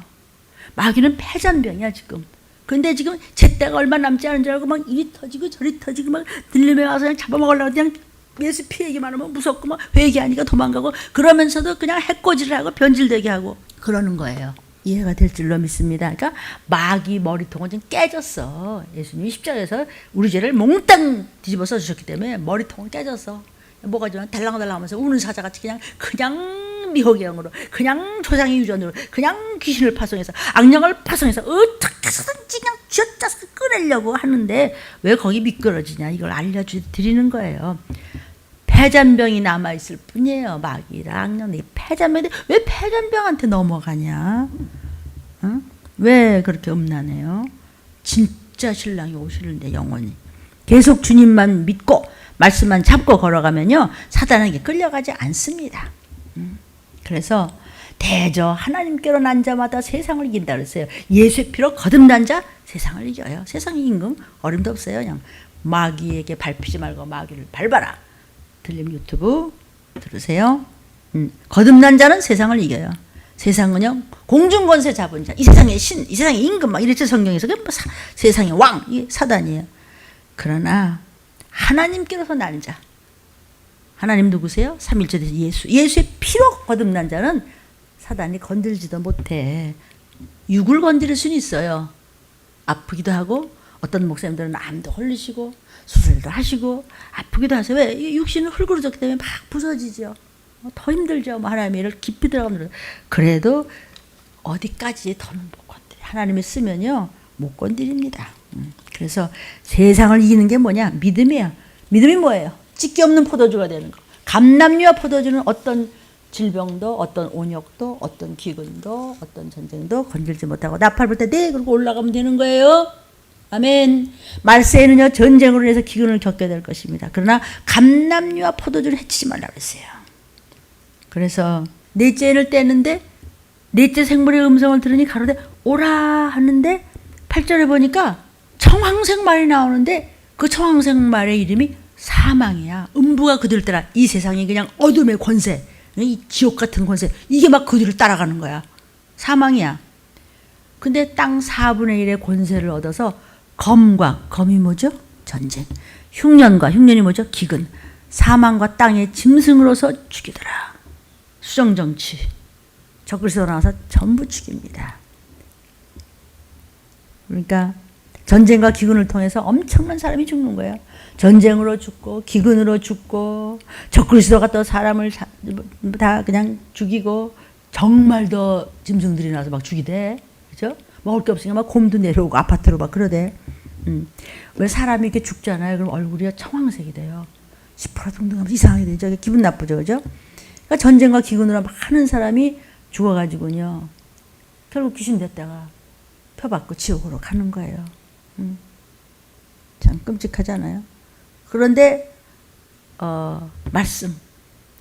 마귀는 폐잔병이야 지금. 근데 지금 제때가 얼마 남지 않은 줄 알고 막 이리 터지고 저리 터지고 막 들림에 와서 그냥 잡아먹으려고 그냥 예수 피하기만 하면 무섭고 막 회개하니까 도망가고 그러면서도 그냥 해코지를 하고 변질되게 하고 그러는 거예요. 이해가 될 줄로 믿습니다. 그러니까 마귀 머리통은 지금 깨졌어. 예수님이 십자가에서 우리 죄를 몽땅 뒤집어 써주셨기 때문에 머리통은 깨졌어. 뭐가 좀 달랑달랑하면서 우는 사자같이 그냥 미혹의 으로 그냥 조상의 유전으로 그냥 귀신을 파송해서 악령을 파송해서 어떻게 해서든지 그냥 쥐어짜서 끌으려고 하는데 왜 거기 미끄러지냐 이걸 알려드리는 거예요. 폐잔병이 남아있을 뿐이에요. 마귀랑 악령이 폐잔병인데 왜 폐잔병한테 넘어가냐? 응? 왜 그렇게 음란해요? 진짜 신랑이 오시는데 영원히 계속 주님만 믿고 말씀만 잡고 걸어가면요 사단에게 끌려가지 않습니다. 그래서 대저 하나님께로 난 자마다 세상을 이긴다 그랬어요. 예수의 피로 거듭난 자 세상을 이겨요. 세상의 임금 어림도 없어요. 그냥 마귀에게 밟히지 말고 마귀를 밟아라. 들림 유튜브 들으세요. 거듭난 자는 세상을 이겨요. 세상은요 공중 권세 잡은 자, 이 세상의 신, 이 세상의 임금 막 이랬죠 성경에서. 세상의 왕, 이 사단이에요. 그러나 하나님께로서 난 자, 하나님 누구세요? 삼일째 되신 예수. 예수의 피로 거듭난 자는 사단이 건들지도 못해. 육을 건드릴 수는 있어요. 아프기도 하고 어떤 목사님들은 암도 흘리시고 수술도 하시고 아프기도 하세요. 왜? 육신은 흙으로졌기 때문에 막 부서지죠. 더 힘들죠. 하나님의 일을 깊이 들어가면. 그래도 어디까지 더는 못 건드려. 하나님이 쓰면요 못 건드립니다. 그래서 세상을 이기는 게 뭐냐? 믿음이야. 믿음이 뭐예요? 찢기 없는 포도주가 되는 거. 감람류와 포도주는 어떤 질병도 어떤 온역도 어떤 기근도 어떤 전쟁도 건들지 못하고 나팔 불 때 네 그러고 올라가면 되는 거예요. 아멘. 말세에는요 전쟁으로 인해서 기근을 겪게 될 것입니다. 그러나 감람류와 포도주를 해치지 말라고 했어요. 그래서 넷째를 떼는데 넷째 생물의 음성을 들으니 가로되 오라 하는데 8절에 보니까 청황색 말이 나오는데 그 청황색 말의 이름이 사망이야. 음부가 그들을 따라 이 세상이 그냥 어둠의 권세, 이 지옥 같은 권세 이게 막 그들을 따라가는 거야. 사망이야. 근데 땅 4분의 1의 권세를 얻어서 검이 뭐죠? 전쟁. 흉년과 흉년이 뭐죠? 기근. 사망과 땅의 짐승으로서 죽이더라. 수정정치. 적그리스도 나와서 전부 죽입니다. 그러니까 전쟁과 기근을 통해서 엄청난 사람이 죽는 거예요. 전쟁으로 죽고 기근으로 죽고 적그리스도가 또 사람을 다 그냥 죽이고 정말 더 짐승들이 나와서 막 죽이대. 그죠? 먹을 게 없으니까 막 곰도 내려오고 아파트로 막 그러대. 왜 사람이 이렇게 죽잖아요. 그럼 얼굴이 청황색이 돼요. 시퍼러둥둥하면서 이상하게 되죠. 기분 나쁘죠. 그죠? 그러니까 전쟁과 기근으로 많은 사람이 죽어가지고요. 결국 귀신 됐다가 표받고 지옥으로 가는 거예요. 참 끔찍하잖아요. 그런데 말씀,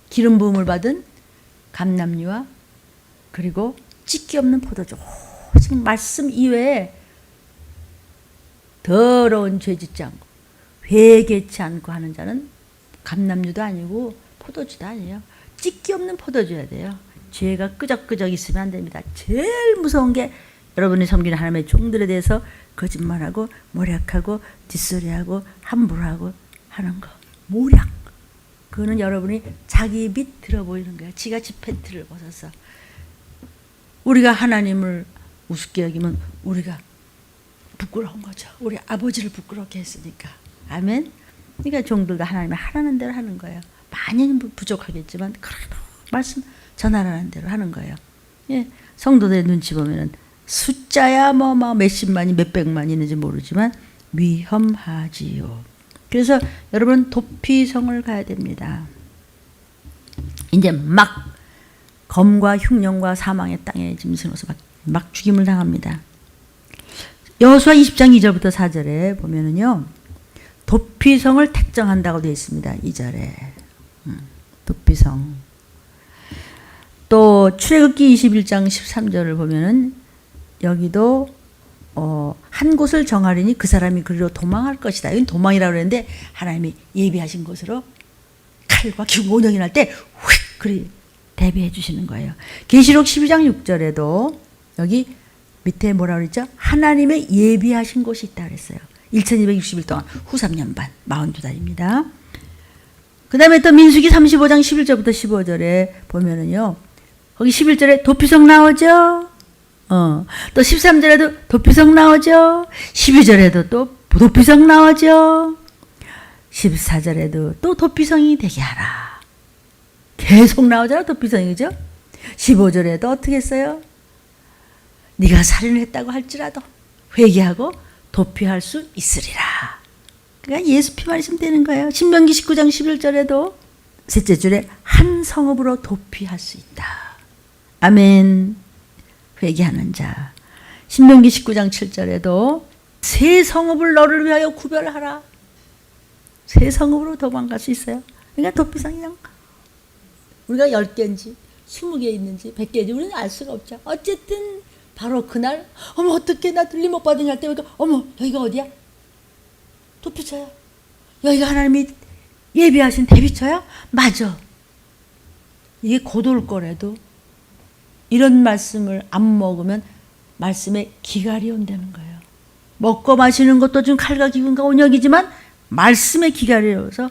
기름 부음을 받은 감람류와 그리고 찢기 없는 포도주, 지금 말씀 이외에 더러운 죄 짓지 않고 회개치 않고 하는 자는 감람류도 아니고 포도주도 아니에요. 찢기 없는 포도주여야 돼요. 죄가 끄적끄적 있으면 안 됩니다. 제일 무서운 게 여러분이 섬기는 하나님의 종들에 대해서 거짓말하고 모략하고 뒷소리하고 함부로하고 하는 거. 모략. 그거는 여러분이 자기 밑 들어 보이는 거예요. 지가 지 팬티를 벗어서. 우리가 하나님을 우습게 여기면 우리가 부끄러운 거죠. 우리 아버지를 부끄럽게 했으니까. 아멘. 그러니까 종들도 하나님의 하라는 대로 하는 거예요. 많이는 부족하겠지만 그래도 말씀 전하라는 대로 하는 거예요. 예, 성도들의 눈치 보면은 숫자야 뭐 몇십만이 몇백만이 있는지 모르지만 위험하지요. 그래서 여러분 도피성을 가야 됩니다. 이제 막 검과 흉년과 사망의 땅에 짐승으로서 막 죽임을 당합니다. 여호수아 20장 2절부터 4절에 보면은요. 도피성을 택정한다고 되어 있습니다. 2절에. 도피성. 또 출애굽기 21장 13절을 보면은 여기도 한 곳을 정하리니 그 사람이 그리로 도망할 것이다. 이건 도망이라고 그러는데 하나님이 예비하신 곳으로 칼과 기구 온영이 날 때 휙 그리 대비해 주시는 거예요. 계시록 12장 6절에도 여기 밑에 뭐라고 그랬죠? 하나님의 예비하신 곳이 있다 그랬어요. 1260일 동안 후 3년 반 42달입니다. 그 다음에 또 민수기 35장 11절부터 15절에 보면은요. 거기 11절에 도피성 나오죠? 또 13절에도 도피성 나오죠? 12절에도 또 도피성 나오죠? 14절에도 또 도피성이 되게 하라. 계속 나오잖아, 도피성이, 그죠? 15절에도 어떻게 했어요? 네가 살인을 했다고 할지라도 회개하고 도피할 수 있으리라. 그러니까 예수 피만 있으면 되는 거예요. 신명기 19장 11절에도 셋째 줄에 한 성읍으로 도피할 수 있다. 아멘. 회개하는 자. 신명기 19장 7절에도 세 성읍을 너를 위하여 구별하라. 세 성읍으로 도망갈 수 있어요. 그러니까 도피성이 그냥 우리가 10개인지 20개 있는지 100개인지 우리는 알 수가 없죠. 어쨌든 바로 그날 어머 어떻게 나 들림 못 받으냐 할 때 보니까 어머 여기가 어디야? 도피처야. 여기가 하나님이 예비하신 대비처야? 맞아. 이게 곧 올 거라도 이런 말씀을 안 먹으면 말씀에 기갈이 온다는 거예요. 먹고 마시는 것도 좀 칼과 기근과 온역이지만 말씀에 기갈이 오서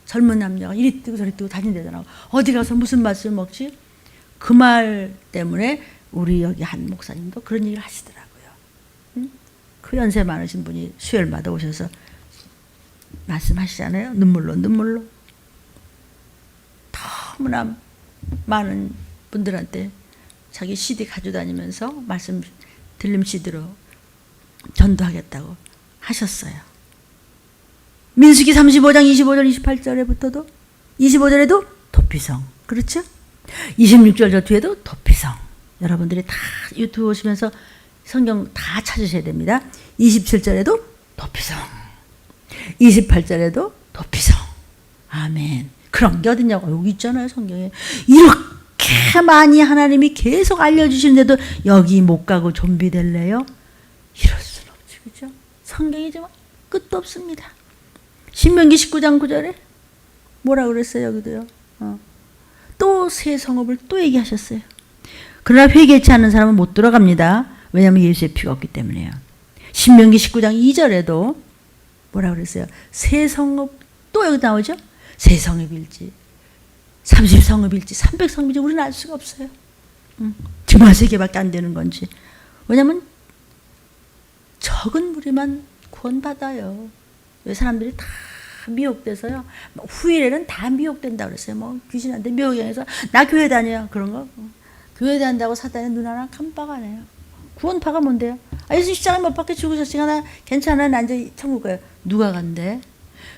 젊은 남녀가 이리 뜨고 저리 뜨고 다닌다잖아. 어디 가서 무슨 말씀을 먹지? 그 말 때문에 우리 여기 한 목사님도 그런 얘기를 하시더라고요. 응? 그 연세 많으신 분이 수요일마다 오셔서 말씀하시잖아요. 눈물로. 너무나 많은 분들한테 자기 CD 가져다니면서 말씀 들림 CD로 전도하겠다고 하셨어요. 민수기 35장 25절 28절에부터도 25절에도 도피성. 그렇죠? 26절 저 뒤에도 도피성. 여러분들이 다 유튜브 오시면서 성경 다 찾으셔야 됩니다. 27절에도 도피성. 28절에도 도피성. 아멘. 그런 게 어딨냐고. 여기 있잖아요, 성경에. 이렇게 많이 하나님이 계속 알려주시는데도 여기 못 가고 좀비 될래요? 이럴 수는 없지, 그죠? 성경이 좀 끝도 없습니다. 신명기 19장 9절에 뭐라 그랬어요, 여기도요? 또 새 성읍을 또 얘기하셨어요. 그러나 회개치 않는 사람은 못 들어갑니다. 왜냐하면 예수의 피가 없기 때문에요. 신명기 19장 2절에도 뭐라 그랬어요? 새 성읍 또 여기 나오죠? 새 성읍일지 30성읍일지 300성읍일지 우리는 알 수가 없어요. 정말 3개밖에 안 되는 건지. 왜냐하면 적은 무리만 구원받아요. 왜 사람들이 다 미혹돼서요. 후일에는 다 미혹된다고 그랬어요. 뭐 귀신한테 미혹해서 나 교회 다녀요. 그런 거. 교회 다닌다고 사단의 눈 하나 깜빡하네요. 구원파가 뭔데요? 예수 십자가에 못 박혀 죽으셨으니까 나 괜찮아. 나 이제 천국 가요. 누가 간대?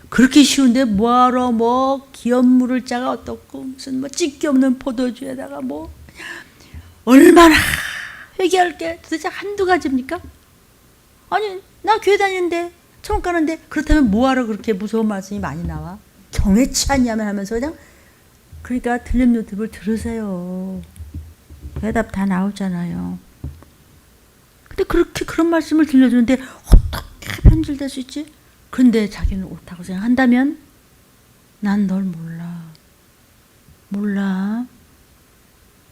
그렇게 쉬운데 뭐하러 뭐 기업 물을 자가 어떻고 무슨 뭐 찢기 없는 포도주에다가 뭐 얼마나 회개할 게 도대체 한두 가지입니까? 아니 나 교회 다니는데 천국 가는데 그렇다면 뭐하러 그렇게 무서운 말씀이 많이 나와? 경외치 않냐면 하면서 그냥 그러니까 들림 유튜브를 들으세요. 대답 다 나오잖아요. 근데 그렇게 그런 말씀을 들려주는데 어떻게 변질될 수 있지? 근데 자기는 옳다고 생각한다면 난 널 몰라. 몰라.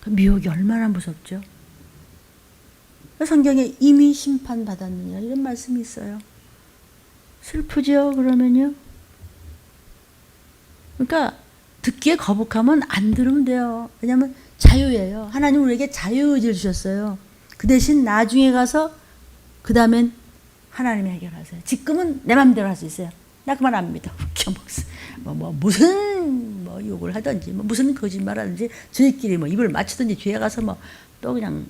그 미혹이 얼마나 무섭죠? 성경에 이미 심판받았느냐 이런 말씀이 있어요. 슬프죠 그러면요. 그러니까 듣기에 거북하면 안 들으면 돼요. 왜냐하면 자유예요. 하나님 우리에게 자유의지를 주셨어요. 그 대신 나중에 가서 그 다음엔 하나님이 해결하세요. 지금은 내 맘대로 할 수 있어요. 나 그만 안 믿어. 무슨 욕을 하든지 무슨 거짓말 하든지 저희끼리 입을 맞추든지 뒤에 가서 또 그냥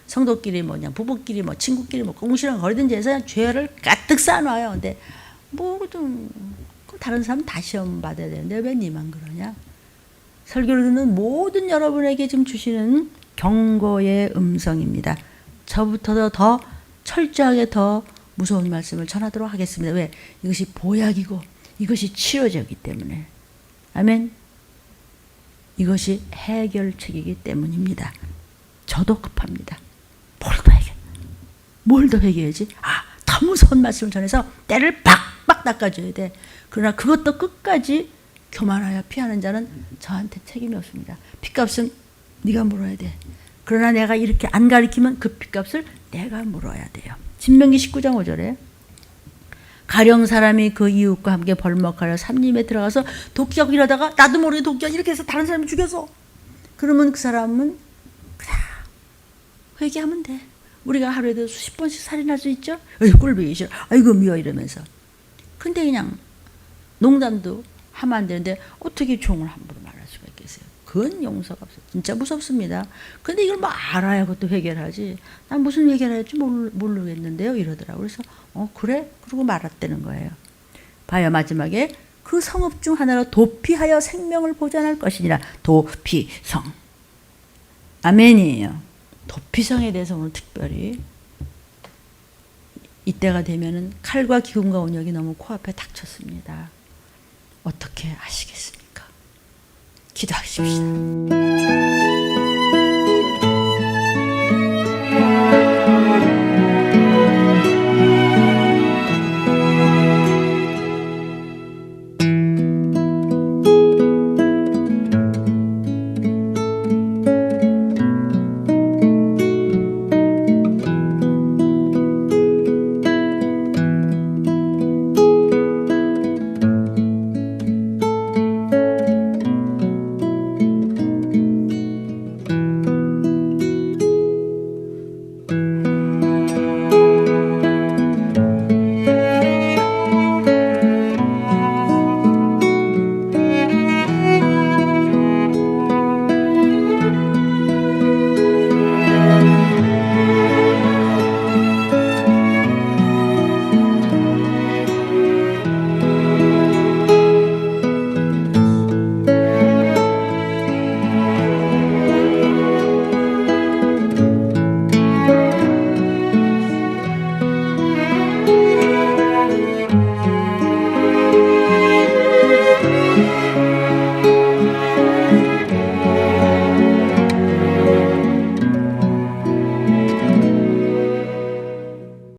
성도끼리 그냥 부부끼리 친구끼리 공시랑 거리든지 해서 그냥 죄를 가득 쌓아놔요. 근데 좀 다른 사람 다 시험 받아야 되는데 왜 니만 그러냐? 설교를 듣는 모든 여러분에게 지금 주시는 경고의 음성입니다. 저부터도 더 철저하게 더 무서운 말씀을 전하도록 하겠습니다. 왜? 이것이 보약이고 이것이 치료제이기 때문에. 아멘. 이것이 해결책이기 때문입니다. 저도 급합니다. 뭘 더 회개해야지? 더 무서운 말씀을 전해서 때를 박박 닦아줘야 돼. 그러나 그것도 끝까지 교만하여 피하는 자는 저한테 책임이 없습니다. 핏값은 네가 물어야 돼. 그러나 내가 이렇게 안 가리키면 그 핏값을 내가 물어야 돼요. 신명기 19장 5절에 가령 사람이 그 이웃과 함께 벌목하여 산림에 들어가서 도끼하고 이러다가 나도 모르게 도끼하고 이렇게 해서 다른 사람을 죽여서 그러면 그 사람은 그냥 회개하면 돼. 우리가 하루에도 수십 번씩 살인할 수 있죠? 꼴보기 싫어. 아이고 미워 이러면서. 근데 그냥 농담도 하면 안 되는데 어떻게 종을 함부로 말할 수가 있겠어요? 그건 용서가 없어요. 진짜 무섭습니다. 근데 이걸 알아야 그것도 해결하지. 난 무슨 해결할지 모르겠는데요 이러더라고요. 그래서 그래? 그러고 말았다는 거예요. 봐요 마지막에 그 성읍 중 하나로 도피하여 생명을 보존할 것이니라. 도피성. 아멘이에요. 도피성에 대해서 오늘 특별히 이때가 되면은 칼과 기근과 온역이 너무 코앞에 닥쳤습니다. 어떻게 하시겠습니까? 기도하십시다.